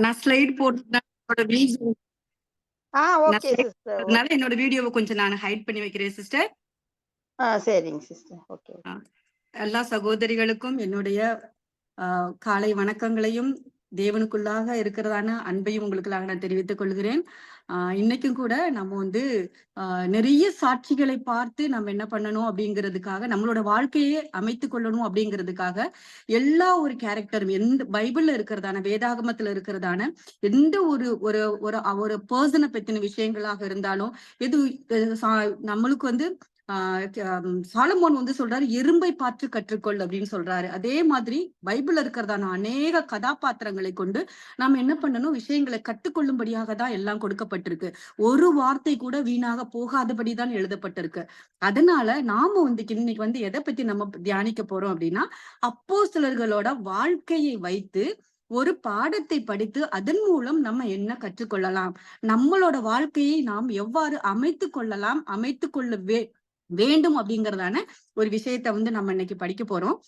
நான் ஸ்லைட் போட்டதுனால video okay sister. என்னோட வீடியோவை கொஞ்சம் நான் ஹைட் பண்ணி வைக்கிறேன் சிஸ்டர். சரிங்க சிஸ்டர். ஓகே. எல்லா சகோதரிகளுக்கும் என்னுடைய காலை வணக்கங்களையும் தேவனுக்குள்ளாக இருக்கிறதான அன்பையும் உங்களுக்குள்ளாக நான் தெரிவித்துக் கொள்கிறேன். இன்னைக்கும் கூட நம்ம வந்து நிறைய சாட்சிகளை பார்த்து நம்ம என்ன பண்ணணும் அப்படிங்கிறதுக்காக, நம்மளோட வாழ்க்கையே அமைத்து கொள்ளணும் அப்படிங்கிறதுக்காக எல்லா ஒரு கேரக்டரும் எந்த பைபிள்ல இருக்கிறதான, வேதாகமத்துல இருக்கிறதான எந்த ஒரு ஒரு ஒரு பர்சனை பத்தின விஷயங்களாக இருந்தாலும் எது நம்மளுக்கு வந்து சாலமோன் வந்து சொல்றாரு, எறும்பை பார்த்து கற்றுக்கொள் அப்படின்னு சொல்றாரு. அதே மாதிரி பைபிள்ல இருக்கிறதான அநேக கதாபாத்திரங்களை கொண்டு நாம என்ன பண்ணணும், விஷயங்களை கற்றுக்கொள்ளும்படியாக தான் எல்லாம் கொடுக்கப்பட்டிருக்கு. ஒரு வார்த்தை கூட வீணாக போகாதபடிதான் எழுதப்பட்டிருக்கு. அதனால நாம வந்து இன்னைக்கு வந்து எதை பத்தி நம்ம தியானிக்க போறோம் அப்படின்னா, அப்போஸ்தலர்களோட வாழ்க்கையை வைத்து ஒரு பாடத்தை படித்து அதன் மூலம் நம்ம என்ன கற்றுக்கொள்ளலாம், நம்மளோட வாழ்க்கையை நாம் எவ்வாறு அமைத்து கொள்ளலாம், அமைத்து கொள்ள வேண்டும் அப்படிங்கறதான ஒரு விஷயத்த வந்து நம்ம இன்னைக்கு படிக்க போறோம்.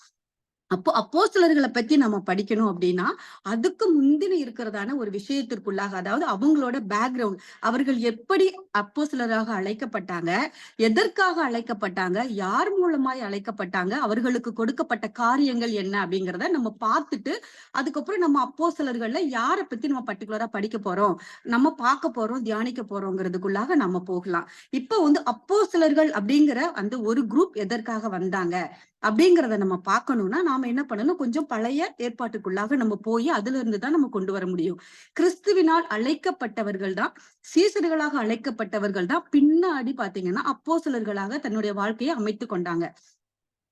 அப்போஸ்தலர்களை பத்தி நம்ம படிக்கணும் அப்படின்னா அதுக்கு முந்தின இருக்கிறதான ஒரு விஷயத்திற்குள்ளாக, அதாவது அவங்களோட பேக்ரவுண்ட், அவர்கள் எப்படி அப்போஸ்தலராக அழைக்கப்பட்டாங்க, எதற்காக அழைக்கப்பட்டாங்க, யார் மூலமாய் அழைக்கப்பட்டாங்க, அவர்களுக்கு கொடுக்கப்பட்ட காரியங்கள் என்ன அப்படிங்கிறத நம்ம பார்த்துட்டு அதுக்கப்புறம் நம்ம அப்போஸ்தலர்கள்ல யாரை பத்தி நம்ம பர்டிகுலரா படிக்க போறோம், நம்ம பார்க்க போறோம், தியானிக்க போறோங்கிறதுக்குள்ளாக நம்ம போகலாம். இப்ப வந்து அப்போஸ்தலர்கள் அப்படிங்கிற அந்த ஒரு குரூப் எதற்காக வந்தாங்க அப்படிங்கிறத நம்ம பார்க்கணும்னா நாம என்ன பண்ணணும், கொஞ்சம் பழைய ஏற்பாட்டுக்குள்ளாக நம்ம போய் அதுல இருந்துதான் நம்ம கொண்டு வர முடியும். கிறிஸ்துவினால் அழைக்கப்பட்டவர்கள் தான், சீசர்களாக அழைக்கப்பட்டவர்கள் தான் பின்னாடி பாத்தீங்கன்னா அப்போஸ்தலர்களாக தன்னுடைய வாழ்க்கையை அமைத்து கொண்டாங்க.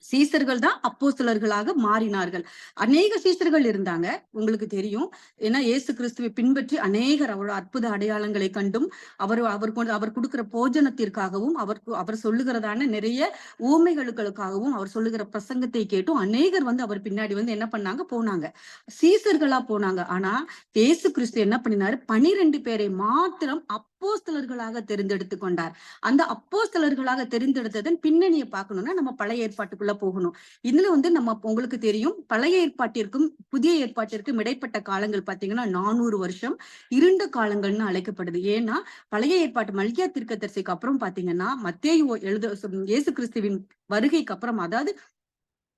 சீசர்கள் தான் அப்போஸ்தலர்களாக மாறினார்கள். அநேக சீசர்கள் இருந்தாங்க, உங்களுக்கு தெரியும். ஏன்னா இயேசு கிறிஸ்துவை பின்பற்றி அநேகர் அவரோட அற்புத அடையாளங்களை கண்டும் அவர் கொடுக்கிற போஜனத்திற்காகவும் அவர் சொல்லுகிறதான நிறைய ஊமைகளுக்காகவும் அவர் சொல்லுகிற பிரசங்கத்தை கேட்டும் அநேகர் வந்து அவர் பின்னாடி வந்து என்ன பண்ணாங்க, போனாங்க, சீசர்களா போனாங்க. ஆனா இயேசு கிறிஸ்து என்ன பண்ணினாரு, 12 பேரை மாத்திரம் அப்போஸ்தலர்களாக தெரிந்தெடுத்து கொண்டார். அந்த அப்போஸ்தலர்களாக தெரிந்தெடுத்ததன் பின்னணியை பார்க்கணும்னா நம்ம பழைய ஏற்பாட்டுக்குள்ள போகணும். இதுல வந்து நம்ம உங்களுக்கு தெரியும், பழைய ஏற்பாட்டிற்கும் புதிய ஏற்பாட்டிற்கும் இடைப்பட்ட காலங்கள் பாத்தீங்கன்னா 400 வருஷம் இருண்ட காலங்கள்னு அழைக்கப்படுது. ஏன்னா பழைய ஏற்பாட்டு மல்கியா தீர்க்கதரிசிக்கு அப்புறம் பாத்தீங்கன்னா மத்தேயு இயேசு கிறிஸ்துவின் வருகைக்கு அப்புறம், அதாவது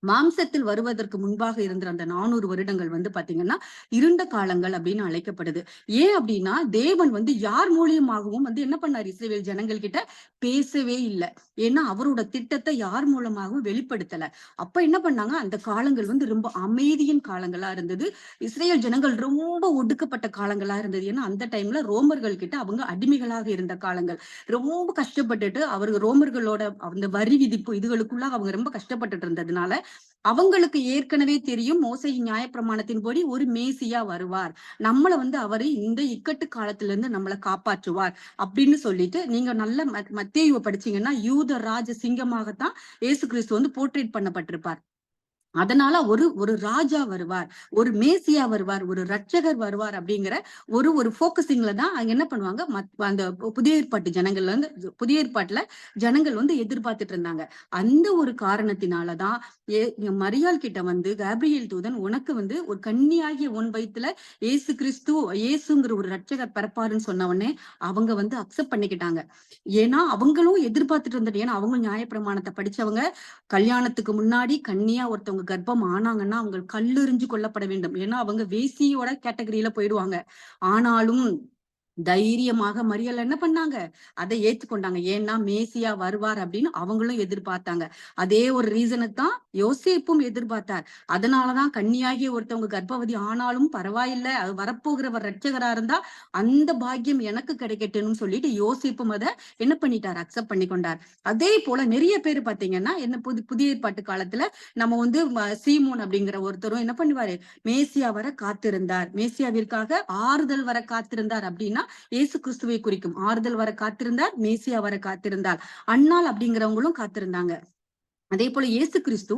மாம்சத்தில் வருவதற்கு முன்பாக இருந்த அந்த 400 வருடங்கள் வந்து பாத்தீங்கன்னா இருண்ட காலங்கள் அப்படின்னு அழைக்கப்படுது. ஏன் அப்படின்னா தேவன் வந்து யார் மூலியமாகவும் வந்து என்ன பண்ணாரு, இஸ்ரவேல் ஜனங்கள் கிட்ட பேசவே இல்லை. ஏன்னா அவரோட திட்டத்தை யார் மூலமாகவும் வெளிப்படுத்தல. அப்ப என்ன பண்ணாங்க, அந்த காலங்கள் வந்து ரொம்ப அமைதியின் காலங்களா இருந்தது. இஸ்ரேல் ஜனங்கள் ரொம்ப ஒடுக்கப்பட்ட காலங்களா இருந்தது. ஏன்னா அந்த டைம்ல ரோமர்கள் கிட்ட அவங்க அடிமைகளாக இருந்த காலங்கள். ரொம்ப கஷ்டப்பட்டுட்டு அவர்கள் ரோமர்களோட அந்த வரி விதிப்பு இதுகளுக்குள்ள அவங்க ரொம்ப கஷ்டப்பட்டுட்டு இருந்ததுனால அவங்களுக்கு ஏற்கனவே தெரியும், மோசையின் நியாயப்பிரமாணத்தின்படி ஒரு மேசியா வருவார், நம்மள வந்து அவரு இந்த இக்கட்டு காலத்துல இருந்து நம்மளை காப்பாற்றுவார் அப்படின்னு சொல்லிட்டு, நீங்க நல்ல மத்தேயுவை படிச்சீங்கன்னா யூத ராஜ சிங்கமாகத்தான் இயேசு கிறிஸ்து வந்து போர்ட்ரேட் பண்ணப்பட்டிருப்பார். அதனால ஒரு ராஜா வருவார், ஒரு மேசியா வருவார், ஒரு ரட்சகர் வருவார் அப்படிங்கிற ஒரு போக்கசிங்ல தான் அங்க என்ன பண்ணுவாங்க, அந்த புதிய ஏற்பாட்டு ஜனங்கள்ல வந்து புதிய ஏற்பாட்டுல ஜனங்கள் வந்து எதிர்பார்த்துட்டு இருந்தாங்க. அந்த ஒரு காரணத்தினாலதான் மரியாள் கிட்ட வந்து கேப்ரியேல் தூதன், உனக்கு வந்து ஒரு கன்னியாகிய உன் வயித்துல இயேசுங்கிற ஒரு ரட்சகர் பிறப்பாருன்னு சொன்ன உடனே அவங்க வந்து அக்செப்ட் பண்ணிக்கிட்டாங்க. ஏன்னா அவங்களும் எதிர்பார்த்துட்டு இருந்தது. ஏன்னா அவங்க நியாயப்பிரமாணத்தை படிச்சவங்க, கல்யாணத்துக்கு முன்னாடி கன்னியா ஒருத்தவங்க கர்ப்பம் ஆனாங்கன்னா அவங்க கல்லெறிஞ்சு கொல்லப்பட வேண்டும். ஏன்னா அவங்க வேசியோட கேட்டகரியில போயிடுவாங்க. ஆனாலும் தைரியமாக மரியாள் என்ன பண்ணாங்க, அதை ஏற்றுக்கொண்டாங்க. ஏன்னா மேசியா வருவார் அப்படின்னு அவங்களும் எதிர்பார்த்தாங்க. அதே ஒரு ரீசனுக்கு தான் யோசேப்பும் எதிர்பார்த்தார். அதனாலதான் கன்னியாகிய ஒருத்தவங்க கர்ப்பவதி ஆனாலும் பரவாயில்லை, அது வரப்போகிறவர் ரட்சகரா இருந்தா அந்த பாக்கியம் எனக்கு கிடைக்கட்டும்னு சொல்லிட்டு யோசேப்பும் அதை என்ன பண்ணிட்டார், அக்செப்ட் பண்ணி கொண்டார். அதே போல நிறைய பேர் பாத்தீங்கன்னா என்ன புதிய ஏற்பாட்டு காலத்துல நம்ம வந்து சீமோன் அப்படிங்கிற ஒருத்தரும் என்ன பண்ணுவாரு, மேசியா வர காத்திருந்தார், மேசியாவிற்காக ஆறுதல் வர காத்திருந்தார் அப்படின்னா இயேசு கிறிஸ்துவை குறிக்கும். ஆறுதல் வர காத்திருந்தார், மேசியா வர காத்திருந்தார். அன்னாள் அப்படிங்கிறவங்களும் காத்திருந்தாங்க. அதே போல இயேசு கிறிஸ்து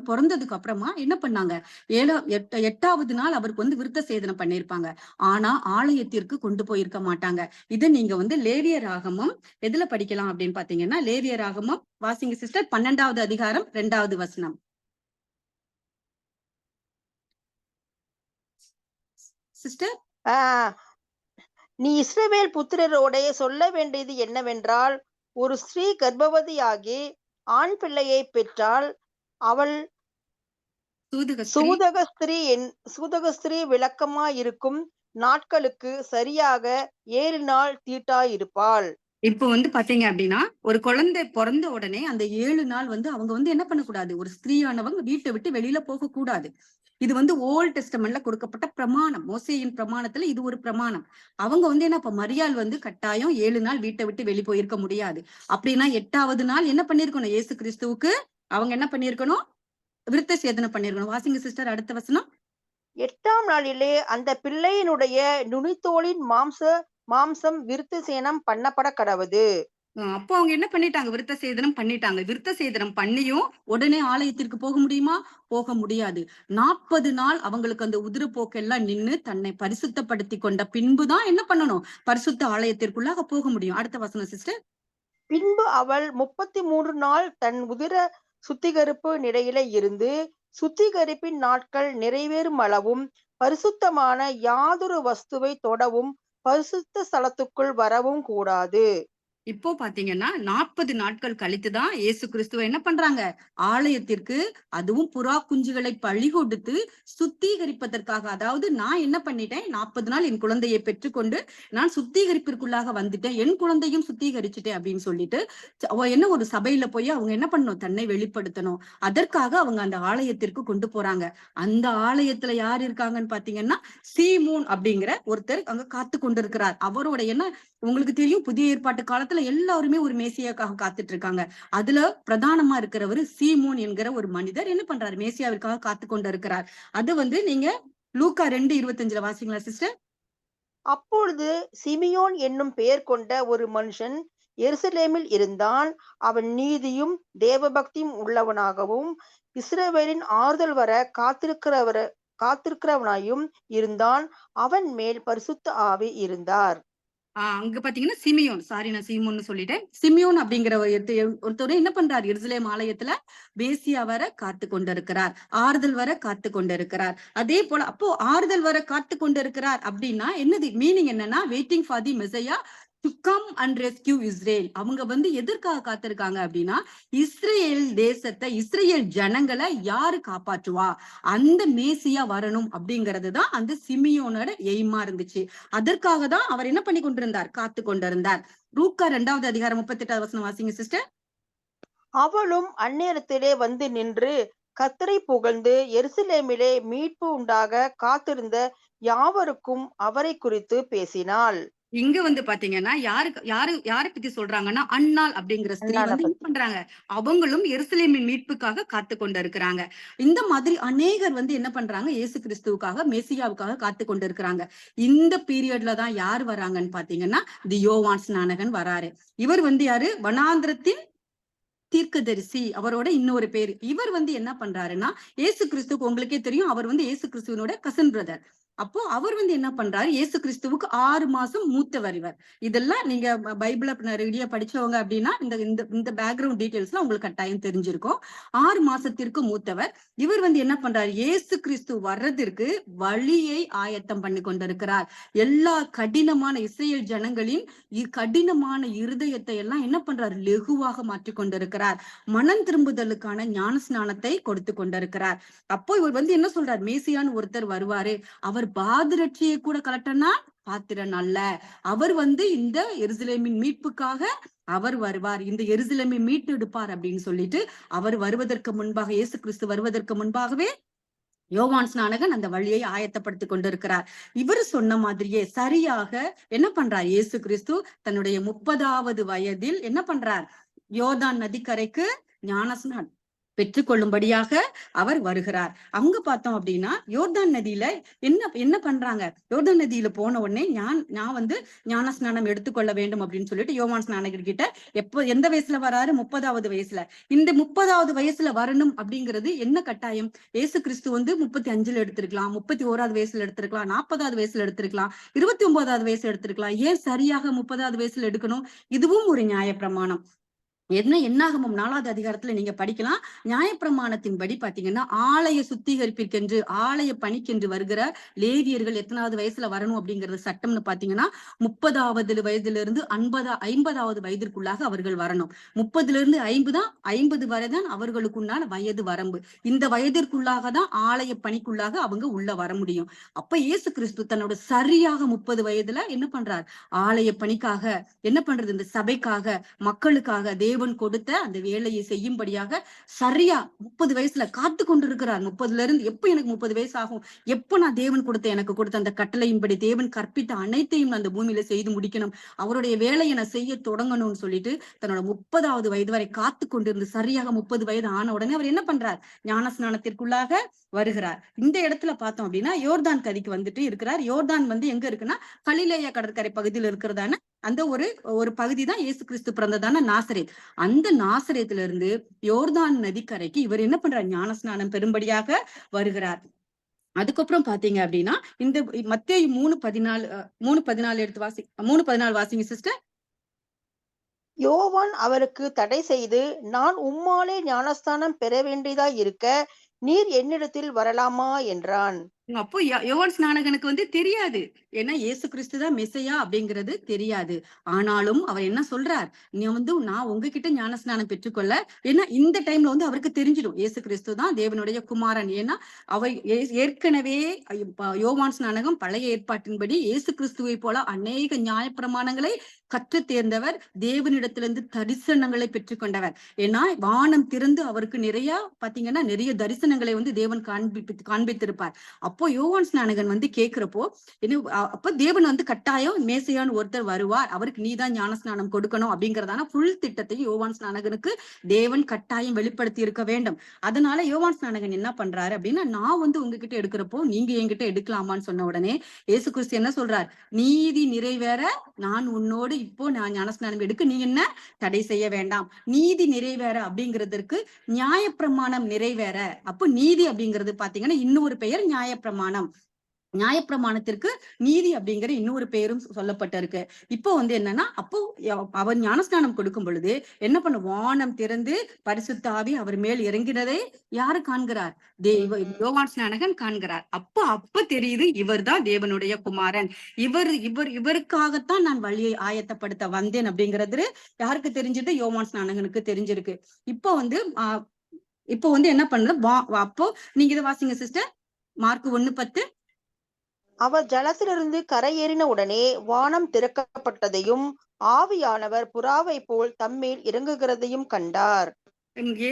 பிறந்ததுக்கு அப்புறமா என்ன பண்ணாங்க, 8வது நாள் அவருக்கு வந்து விருத்த சேதனம் பண்ணிருப்பாங்க. ஆனா ஆலயத்திற்கு கொண்டு போயிருக்க மாட்டாங்க. இதை நீங்க வந்து லேவியராகமம் எதுல படிக்கலாம் அப்படின்னு பாத்தீங்கன்னா, லேவியராகமம் வாசிங்க சிஸ்டர், 12வது அதிகாரம் 2வது வசனம். சிஸ்டர் ஆஹ் நீ இஸ்ரவேல் புத்திரரோடே சொல்ல வேண்டியது என்னவென்றால், ஒரு ஸ்திரீ கர்ப்பவதியாகி ஆண் பிள்ளையை பெற்றால், அவள் சூதுக ஸ்திரீ சூதகஸ்திரீ விளக்கமாயிருக்கும் நாட்களுக்கு சரியாக 7 நாள் தீட்டாயிருப்பாள். இப்போ வந்து பாத்தீங்க அப்படின்னா, ஒரு குழந்தை பிறந்த உடனே அந்த 7 நாள் வந்து அவங்க வந்து என்ன பண்ணக்கூடாது, ஒரு ஸ்திரீயானவங்க வீட்டை விட்டு வெளியில போக கூடாது. இது வந்து ஓல்ட் டெஸ்டமெண்ட்ல கொடுக்கப்பட்ட பிரமாணம். மோசேயின் பிரமாணத்துல இது ஒரு பிரமாணம். அவங்க வந்து என்ன, இப்ப மரியாள் வந்து கட்டாயம் 7 நாள் வீட்டை விட்டு வெளி போயிருக்க முடியாது. அப்படின்னா 8வது நாள் என்ன பண்ணிருக்கணும், இயேசு கிறிஸ்துவுக்கு அவங்க என்ன பண்ணிருக்கணும், விருத்த சேதனம் பண்ணிருக்கணும். வாசிங்க சிஸ்டர், அடுத்த வசனம். 8ஆம் நாளிலே அந்த பிள்ளையினுடைய நுனித்தோலின் மாம்சம் விருத்தசேதனம் பண்ணப்பட கடவது. அப்போ அவங்க என்ன பண்ணிட்டாங்க, விருத்த சேதனம் பண்ணிட்டாங்க. விருத்த சேதனம் பண்ணியும் உடனே ஆலயத்திற்கு போக முடியுமா? போக முடியாது. 40 நாள் அவங்களுக்கு அந்த உதிரப்போக்கெல்லாம் நின்னு தன்னை பரிசுத்தப்படுத்தி கொண்ட பின்புதான் என்ன பண்ணணும், பரிசுத்த ஆலயத்திற்குள்ளாக போக முடியும். அடுத்த வசனம் சிஸ்டர். பின்பு அவள் 33 நாள் தன் உதிர சுத்திகரிப்பு நிலையில இருந்து, சுத்திகரிப்பின் நாட்கள் நிறைவேறும் அளவும் பரிசுத்தமான யாதொரு வஸ்துவை தொடவும் பரிசுத்த ஸ்தலத்துக்குள் வரவும் கூடாது. இப்போ பாத்தீங்கன்னா 40 நாட்கள் கழித்துதான் இயேசு கிறிஸ்துவ என்ன பண்றாங்க, ஆலயத்திற்கு, அதுவும் புறா குஞ்சுகளை பழி கொடுத்து சுத்திகரிப்பதற்காக. அதாவது நான் என்ன பண்ணிட்டேன், 40 நாள் என் குழந்தையை பெற்றுக்கொண்டு நான் சுத்திகரிப்பிற்குள்ளாக வந்துட்டேன், என் குழந்தையும் சுத்திகரிச்சுட்டேன் அப்படின்னு சொல்லிட்டு என்ன ஒரு சபையில போய் அவங்க என்ன பண்ணணும், தன்னை வெளிப்படுத்தணும். அதற்காக அவங்க அந்த ஆலயத்திற்கு கொண்டு போறாங்க. அந்த ஆலயத்துல யார் இருக்காங்கன்னு பாத்தீங்கன்னா, சீமோன் அப்படிங்கிற ஒருத்தர் அங்க காத்து கொண்டிருக்கிறார். அவரோட என்ன, உங்களுக்கு தெரியும், புதிய ஏற்பாட்டு காலத்துல எல்லாருமே ஒரு மேசியாக்காக காத்துட்டு இருக்காங்க. அதுல பிரதானமா இருக்கிறவர் சீமோன் என்கிற ஒரு மனிதர் என்ன பண்றாரு, மேசியாவிற்காக காத்து கொண்டு இருக்கிறார். அது வந்து நீங்க லூக்கா 2:25 வாசிங்களா சிஸ்டர். அப்பொழுது சிமியோன் என்னும் பெயர் கொண்ட ஒரு மனுஷன் எருசலேமில் இருந்தான். அவன் நீதியும் தேவபக்தியும் உள்ளவனாகவும் இஸ்ரவேலின் ஆறுதல் வர காத்திருக்கிறவனாயும் இருந்தான். அவன் மேல் பரிசுத்த ஆவி இருந்தார். அங்க பாத்தீங்கன்னா சிமியோன், சாரி நான் சீமோன்னு சொல்லிட்டேன். சிமியோன் அப்படிங்கிற ஒருத்தர் என்ன பண்றாரு, எருசலேம் ஆலயத்துல மேசியா வர காத்து கொண்டிருக்கிறார், ஆறுதல் வர காத்து கொண்டிருக்கிறார். அதே போல அப்போ ஆறுதல் வர காத்து கொண்டிருக்கிறார் அப்படின்னா என்னது மீனிங், என்னன்னா waiting for the மெசையா to come and rescue Israel. அவங்க வந்து எதற்காக காத்திருக்காங்க அப்படின்னா, இஸ்ரேல் தேசத்தை, இஸ்ரேல் ஜனங்களை யாரு காப்பாற்றுவா, அந்த மேசியா வரணும் அப்படிங்கிறதுதான் அந்த சிமியோனோட எய்மா இருந்துச்சு. அதற்காக தான் அவர் என்ன பண்ணி கொண்டிருந்தார், காத்து கொண்டிருந்தார். லூக்கா 2வது அதிகாரம் 38வது வசனம் வாசிங்க சிஸ்டர். அவளும் அந்நேரத்திலே வந்து நின்று கர்த்தரை புகழ்ந்து எருசலேமிலே மீட்பு உண்டாக காத்திருந்த யாவருக்கும் அவரை குறித்து பேசினாள். இங்க வந்து பாத்தீங்கன்னா யாரை பத்தி சொல்றாங்கன்னா, அன்னாள் அப்படிங்கிற ஸ்திரீ அன்னாள வந்து என்ன பத்தி. பண்றாங்க, அவங்களும் எருசலேமின் மீட்புக்காக காத்து கொண்டு இருக்கிறாங்க. இந்த மாதிரி அநேகர் வந்து என்ன பண்றாங்க, இயேசு கிறிஸ்துவுக்காக, மெசியாவுக்காக காத்து கொண்டு இருக்கிறாங்க. இந்த பீரியட்ல தான் யார் வராங்கன்னு பாத்தீங்கன்னா, தி யோவான் ஸ்நானகன் வராரு. இவர் வந்து யாரு, வனாந்திரத்தின் தீர்க்கதரிசி, அவரோட இன்னொரு பேரு. இவர் வந்து என்ன பண்றாருன்னா, இயேசு கிறிஸ்துவுக்கு உங்களுக்கே தெரியும், அவர் வந்து இயேசு கிறிஸ்துவனோட கசின் பிரதர். அப்போ அவர் வந்து என்ன பண்றாரு, இயேசு கிறிஸ்துவுக்கு 6 மாசம் மூத்தவர் இவர். இதெல்லாம் நீங்க பைபிள ரெடியா படிச்சவங்க அப்படின்னா இந்த இந்த இந்த பேக்ரவுண்ட் டீடைல்ஸ்லாம் உங்களுக்கு கட்டாயம் தெரிஞ்சிருக்கும். 6 மாசத்திற்கு மூத்தவர். இவர் வந்து என்ன பண்றாரு, இயேசு கிறிஸ்து வர்றதற்கு வழியை ஆயத்தம் பண்ணி கொண்டிருக்கிறார். எல்லா கடினமான இஸ்ரேல் ஜனங்களின் கடினமான இருதயத்தை எல்லாம் என்ன பண்றாரு, லெகுவாக மாற்றி கொண்டிருக்கிறார். மனம் திரும்புதலுக்கான ஞான ஸ்நானத்தை கொடுத்து கொண்டிருக்கிறார். அப்போ இவர் வந்து என்ன சொல்றார், மேசியான்னு ஒருத்தர் வருவாரு, அவர் பாதரட்சியை கூட கலட்டனா பாத்திரன் அல்ல, அவர் வந்து இந்த எருசலேமின் மீட்புக்காக அவர் வருவார், இந்த எருசலேமை மீட்டு எடுப்பார் அப்படின்னு சொல்லிட்டு, அவர் வருவதற்கு முன்பாக, இயேசு கிறிஸ்து வருவதற்கு முன்பாகவே யோவான் ஸ்நானகன் அந்த வழியை ஆயத்தப்படுத்தி கொண்டிருக்கிறார். இவர் சொன்ன மாதிரியே சரியாக என்ன பண்றார், இயேசு கிறிஸ்து தன்னுடைய 30வது வயதில் என்ன பண்றார், யோர்தான் நதிக்கரைக்கு ஞானஸ்நானம் பெற்றுக்கொள்ளும்படியாக அவர் வருகிறார். அங்க பார்த்தோம் அப்படின்னா யோர்தான் நதியில என்ன என்ன பண்றாங்க, யோர்தான் நதியில போன உடனே நான் வந்து ஞான ஸ்நானம் எடுத்துக்கொள்ள வேண்டும் அப்படின்னு சொல்லிட்டு யோவான் ஸ்நானகர் கிட்ட எந்த வயசுல வராரு, 30வது வயசுல. இந்த 30வது வயசுல வரணும் அப்படிங்கிறது என்ன கட்டாயம், இயேசு கிறிஸ்து வந்து 35ல எடுத்திருக்கலாம், 31வது வயசுல எடுத்திருக்கலாம், 40வது வயசுல எடுத்திருக்கலாம், 29வது வயசுல எடுத்திருக்கலாம். ஏன் சரியாக 30வது வயசுல எடுக்கணும், இதுவும் ஒரு நியாய பிரமாணம். என்னாகமம் 4வது அதிகாரத்துல நீங்க படிக்கலாம். நியாயப்பிரமாணத்தின்படி பாத்தீங்கன்னா, ஆலய சுத்திகரிப்பிற்கென்று, ஆலய பணிக்கென்று வருகிற லேவியர்கள் எத்தனாவது வயசுல வரணும் அப்படிங்கறது சட்டம்னு பாத்தீங்கன்னா, 30வது வயதிலிருந்து 50வது வயதிற்குள்ளாக அவர்கள் வரணும். 30லிருந்து 50 வரைதான் அவர்களுக்குண்டான வயது வரம்பு. இந்த வயதிற்குள்ளாக தான் ஆலய பணிக்குள்ளாக அவங்க உள்ள வர முடியும். அப்ப இயேசு கிறிஸ்து தன்னோட சரியாக 30 வயதுல என்ன பண்றார்? ஆலய பணிக்காக என்ன பண்றது? இந்த சபைக்காக, மக்களுக்காக தேவன் கொடுத்த அந்த வேலையை செய்யும்படியாக சரியா 30 வயசுல காத்து கொண்டிருக்கிறார். 30ல இருந்து எப்ப எனக்கு 30 வயசு ஆகும், எப்ப நான் தேவன் எனக்கு கொடுத்த அந்த கட்டளையின்படி தேவன் கற்பித்த அனைத்தையும் நான் அந்த பூமியில செய்து முடிக்கணும், அவருடைய வேலையை நான் செய்ய தொடங்கணும்னு சொல்லிட்டு தன்னோட 30வது வயது வரை காத்து கொண்டிருந்து சரியாக 30 வயது ஆன உடனே அவர் என்ன பண்றார்? ஞானஸ்நானத்திற்குள்ளாக வருகிறார். இந்த இடத்துல பார்த்தோம் அப்படின்னா யோர்தான் கரைக்கு வந்துட்டு இருக்கிறார். யோர்தான் எங்க இருக்குன்னா கலிலேயா கடற்கரை பகுதியில் இருக்கிறதான அந்த ஒரு பகுதி தான் இயேசு கிறிஸ்து பிறந்ததான நாசரேத். அந்த நாசரேத்துல இருந்து யோர்தான் நதிக்கரைக்கு இவர் என்ன பண்றார்? ஞானஸ்நானம் பெரும்படியாக வருகிறார். அதுக்கப்புறம் பாத்தீங்க அப்படின்னா இந்த மத்தேயு 3:14 எடுத்து 3:14 வாசிங்க சிஸ்டர். யோவான் அவருக்கு தடை செய்து, நான் உம்மாலே ஞானஸ்தானம் பெற வேண்டியதாய் இருக்க நீர் என்னிடத்தில் வரலாமா என்றான். அப்போ யோவான் ஸ்நானகனுக்கு தெரியாது. ஏன்னா இயேசு கிறிஸ்து தான் மெசையா அப்படிங்கிறது தெரியாது. ஆனாலும் அவர் என்ன சொல்றார்? நீ நான் உங்ககிட்ட ஞானஸ்நானம் பெற்றுக்கொள்ள, ஏன்னா இந்த டைம்ல அவருக்கு தெரிஞ்சிடும் இயேசு கிறிஸ்து தான் தேவனுடைய குமாரன். ஏன்னா அவர் ஏற்கனவே யோவான் ஸ்நானகம் பழைய ஏற்பாட்டின்படி இயேசு கிறிஸ்துவை போல அநேக நியாயப்பிரமாணங்களை கற்று தேர்ந்தவர், தேவனிடத்திலிருந்து தரிசனங்களை பெற்றுக்கொண்டவர். ஏன்னா வானம் திறந்து அவருக்கு நிறைய தரிசனங்களை தேவன் காண்பித்திருப்பார். அப்போ யோவான் ஸ்நானகன் கேக்குறப்போ அப்ப தேவன் கட்டாயம் மேசையான்னு ஒருத்தர் வருவார், அவருக்கு நீதான் ஞானஸ்நானம் கொடுக்கணும் அப்படிங்கறதான புல் திட்டத்தையும் யோவான் ஸ்நானகனுக்கு தேவன் கட்டாயம் வெளிப்படுத்தி இருக்க வேண்டும். அதனால யோவான் ஸ்நானகன் என்ன பண்றாரு அப்படின்னா, நான் உங்ககிட்ட எடுக்கிறப்போ நீங்க என்கிட்ட எடுக்கலாமான்னு சொன்ன உடனே இயேசு கிறிஸ்து என்ன சொல்றார்? நீதி நிறைவேற நான் உன்னோடு இப்போ நான் ஞானஸ்நானம் எடுக்க நீ என்ன தடை செய்ய வேண்டாம். நீதி நிறைவேற அப்படிங்கிறதுக்கு நியாயப்பிரமாணம் நிறைவேற. அப்போ நீதி அப்படிங்கிறது பாத்தீங்கன்னா இன்னொரு பெயர் நியாயப்பிரமாணம். நியாயப்பிரமாணத்திற்கு நீதி அப்படிங்கிற இன்னொரு பெயரும் சொல்லப்பட்டிருக்கு. இப்போ என்னன்னா, அப்போ அவர் ஞானஸ்நானம் கொடுக்கும் பொழுது என்ன பண்ண, வானம் திறந்து பரிசுத்த ஆவி அவர் மேல் இறங்கினதை யாரு காண்கிறார்? யோவான் ஸ்நானகன் காண்கிறார். அப்ப தெரியுது இவர் தான் தேவனுடைய குமாரன், இவருக்காகத்தான் நான் வழியை ஆயத்தப்படுத்த வந்தேன் அப்படிங்கிறது யாருக்கு தெரிஞ்சது? யோவான் ஸ்நானகனுக்கு தெரிஞ்சிருக்கு. இப்போ என்ன பண்ற, அப்போ நீங்க இதை வாசிங்க சிஸ்டர். மார்க் 1:10. அவர் ஜலத்திலிருந்து கரையேறின உடனே வானம் திறக்கப்பட்டதையும் ஆவியானவர் புறாவை போல் தம்மேல் இறங்குகிறதையும் கண்டார்.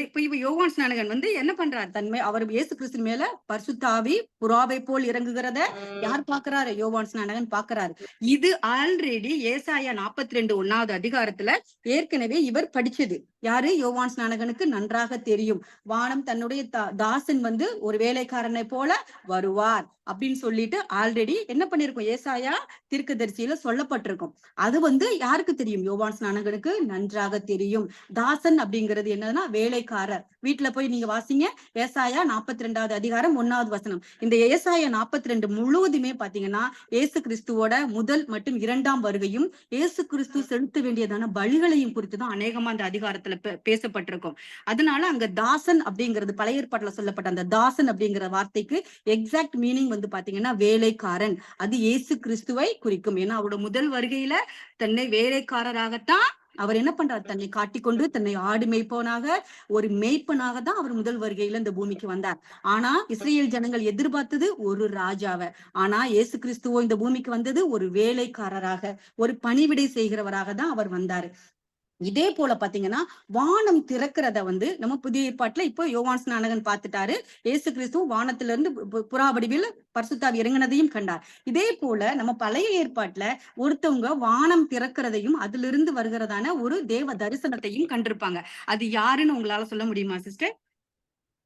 இப்ப யோவான் ஸ்நானகன் என்ன பண்றார்? அவர் இயேசு கிறிஸ்து மேல பரிசுத்த ஆவி புறாவை போல் இறங்குகிறத யார் பாக்குறாரு? யோவான் ஸ்நானகன் பாக்குறாரு. இது ஆல்ரெடி ஏசாயா 42:1வது அதிகாரத்துல ஏற்கனவே இவர் படிச்சது. யாரு? யோவான் ஸ்நானகனுக்கு நன்றாக தெரியும். வானம் தன்னுடைய தாசன் ஒரு வேலைக்காரனை போல வருவார் அப்படின்னு சொல்லிட்டு ஆல்ரெடி என்ன பண்ணிருக்கோம்? ஏசாயா தீர்க்கதரிசியில சொல்லப்பட்டிருக்கும். அது யாருக்கு தெரியும்? யோவான் ஸ்நானகனுக்கு நன்றாக தெரியும். தாசன் அப்படிங்கிறது என்னன்னா வேலைக்காரர். வீட்டுல போய் நீங்க வாசிங்க ஏசாயா 42வது அதிகாரம் 1வது வசனம். இந்த ஏசாயா 42 முழுவதுமே பாத்தீங்கன்னா இயேசு கிறிஸ்துவோட முதல் மற்றும் 2ஆம் வருகையும் இயேசு கிறிஸ்து செலுத்த வேண்டியதான பலிகளையும் குறித்துதான் அநேகமா அந்த அதிகாரத்துல பேசப்பட்டிருக்கும். அதனால அங்க தாசன் அப்படிங்கிறது பழைய ஏற்பாட்டுல சொல்லப்பட்ட அந்த தாசன் அப்படிங்கிற வார்த்தைக்கு எக்ஸாக்ட் மீனிங் பாத்தீங்கன்னா வேலைக்காரன். அது இயேசு கிறிஸ்துவை குறிக்கும். ஏன்னா அவரோட முதல் வருகையில தன்னை வேலைக்காரராகத்தான் அவர் என்ன பண்றார்? தன்னை காட்டிக்கொண்டு தன்னை ஆடு மேய்ப்பவனாக, ஒரு மேய்ப்பனாக தான் அவர் முதல் வருகையில இந்த பூமிக்கு வந்தார். ஆனா இஸ்ரேல் ஜனங்கள் எதிர்பார்த்தது ஒரு ராஜாவை. ஆனா இயேசு கிறிஸ்துவோ இந்த பூமிக்கு வந்தது ஒரு வேலைக்காரராக, ஒரு பணிவிடை செய்கிறவராக தான் அவர் வந்தாரு. இதே போல பாத்தீங்கன்னா வானம் திறக்கிறத நம்ம புதிய ஏற்பாட்டுல இப்போ யோவான் ஸ்நானகன் பார்த்துட்டாரு. இயேசு கிறிஸ்து வானத்துல இருந்து புறா வடிவில் பரிசுத்தாவி இறங்கினதையும் கண்டார். இதே போல நம்ம பழைய ஏற்பாட்டுல ஒருத்தவங்க வானம் திறக்கிறதையும் அதுல இருந்து வருகிறதான ஒரு தேவ தரிசனத்தையும் கண்டிருப்பாங்க. அது யாருன்னு உங்களால சொல்ல முடியுமா சிஸ்டர்?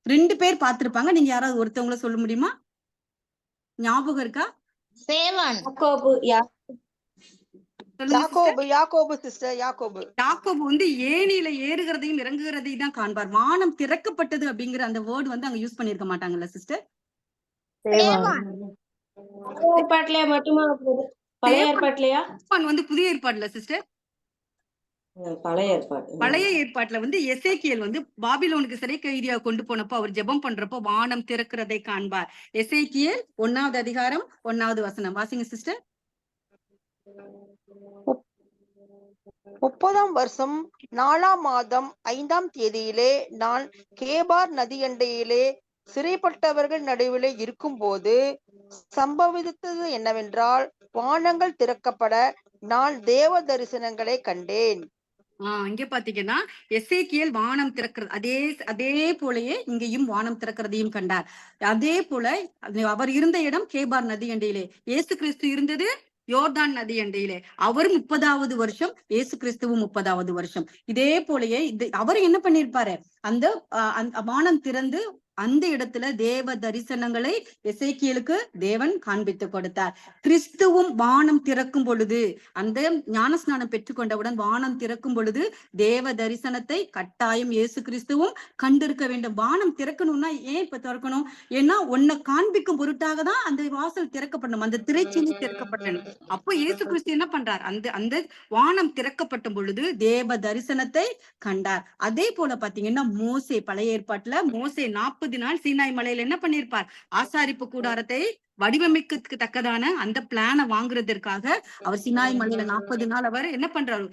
2 பேர் பார்த்திருப்பாங்க. நீங்க யாராவது ஒருத்தவங்கள சொல்ல முடியுமா? ஞாபகம் இருக்கா? ஏணியில ஏறுகிறதையும் இறங்குகிறதையும் தான் காண்பார். வானம் திறக்கப்பட்டது அப்படிங்கிற அந்த வேர்டு அங்க யூஸ் பண்ணிருக்க மாட்டாங்கல்ல சிஸ்டர்? புதிய ஏற்பாடுல சிஸ்டர். பழைய ஏற்பாடு. பழைய ஏற்பாட்டுல வந்து எசேக்கியேல் வந்து பாபிலோனுக்கு சிறை கைதியா கொண்டு போனப்போ அவர் ஜெபம் பண்றப்போ வானம் திறக்கிறதை காண்பார். எசேக்கியேல் 1வது அதிகாரம் 1வது வசனம் வாசிங்க சிஸ்டர். 30ஆம் வருஷம் 4ஆம் மாதம் 5ஆம் தேதியிலே நான் கேபார் நதியண்டையிலே சிறைப்பட்டவர்கள் நடுவிலே இருக்கும்போது சம்பவித்தது என்னவென்றால், வானங்கள் திறக்கப்பட நான் தேவ தரிசனங்களை கண்டேன். இங்க பாத்தீங்கன்னா எசேக்கியேல் வானம் திறக்கிறது அதே அதே போலயே இங்கேயும் வானம் திறக்கிறதையும் கண்டார். அதே போல அவர் இருந்த இடம் கேபார் நதி அண்டையிலே, இயேசு கிறிஸ்து இருந்தது யோர்தான் நதி அண்டையிலே. அவர் 30வது வருஷம், இயேசு கிறிஸ்துவும் 30வது வருஷம். இதே போலயே அவர் என்ன பண்ணிருப்பாரு, அந்த வானம் திறந்து அந்த இடத்துல தேவ தரிசனங்களை எசேக்கியேலுக்கு தேவன் காண்பித்து கொடுத்தார். கிறிஸ்துவும் வானம் திறக்கும் பொழுது, அந்த ஞானஸ்நானம் பெற்றுக்கொண்டவுடன் வானம் திறக்கும் பொழுது தேவ தரிசனத்தை கட்டாயம் இயேசு கிறிஸ்துவும் கண்டிருக்க வேண்டும். வானம் திறக்கணும்னா ஏன் இப்ப திறக்கணும்? ஏன்னா உன்னை காண்பிக்கும் பொருட்டாக தான் அந்த வாசல் திறக்கப்படணும், அந்த திரைச்சீலை திறக்கப்படணும். அப்போ இயேசு கிறிஸ்து என்ன பண்றார், அந்த அந்த வானம் திறக்கப்பட்ட பொழுது தேவ தரிசனத்தை கண்டார். அதே போல பாத்தீங்கன்னா மோசே, பழைய ஏற்பாட்டுல மோசே 40 நாள் சீனாய் மலையில என்ன பண்ணிருப்பார், ஆசாரிப்பு கூடாரத்தை வடிவமைக்கிறதுக்கு தக்கதான அந்த பிளான வாங்குறதற்காக அவர் சினாய் மலையில 40 நாள் அவர் என்ன பண்றாரு,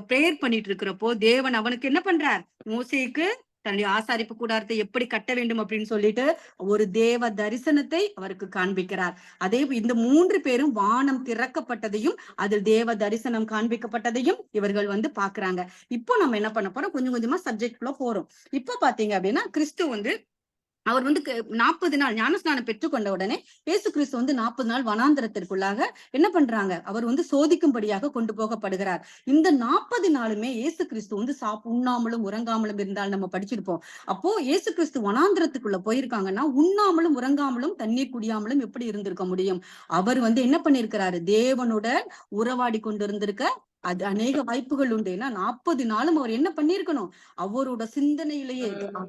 பிரேயர் பண்ணிட்டு இருக்கிறப்போ தேவன் அவனுக்கு என்ன பண்றார், மோசேக்கு தன்னுடைய ஆசாரிப்பு கூடாரத்தை எப்படி கட்ட வேண்டும் அப்படின்னு சொல்லிட்டு ஒரு தேவ தரிசனத்தை அவருக்கு காண்பிக்கிறார். அதே இந்த 3 பேரும் வானம் திறக்கப்பட்டதையும் அதில் தேவ தரிசனம் காண்பிக்கப்பட்டதையும் இவர்கள் வந்து பாக்குறாங்க. இப்போ நம்ம என்ன பண்ண போறோம், கொஞ்சம் கொஞ்சமா சப்ஜெக்ட்குள்ள போறோம். இப்ப பாத்தீங்க அப்படின்னா கிறிஸ்து வந்து அவர் வந்து 40 நாள் ஞானஸ்நானம் பெற்றுக்கொண்ட உடனே இயேசு கிறிஸ்து வந்து 40 நாள் வனாந்திரத்திற்குள்ளாக என்ன பண்றாங்க, அவர் வந்து சோதிக்கும்படியாக கொண்டு போகப்படுகிறார். இந்த 40 நாளுமே இயேசு கிறிஸ்து வந்து உண்ணாமலும் உறங்காமலும் இருந்தால் நம்ம படிச்சிருப்போம். அப்போ இயேசு கிறிஸ்து வனாந்திரத்துக்குள்ள போயிருக்காங்கன்னா உண்ணாமலும் உறங்காமலும் தண்ணீர் குடியாமலும் எப்படி இருந்திருக்க முடியும்? அவர் வந்து என்ன பண்ணிருக்கிறாரு, தேவனுடன் உறவாடி கொண்டு இருந்திருக்க அது அநேக வாய்ப்புகள் உண்டு. ஏன்னா 40 நாளும் அவர் என்ன பண்ணிருக்கணும், அவரோட சிந்தனையிலேயே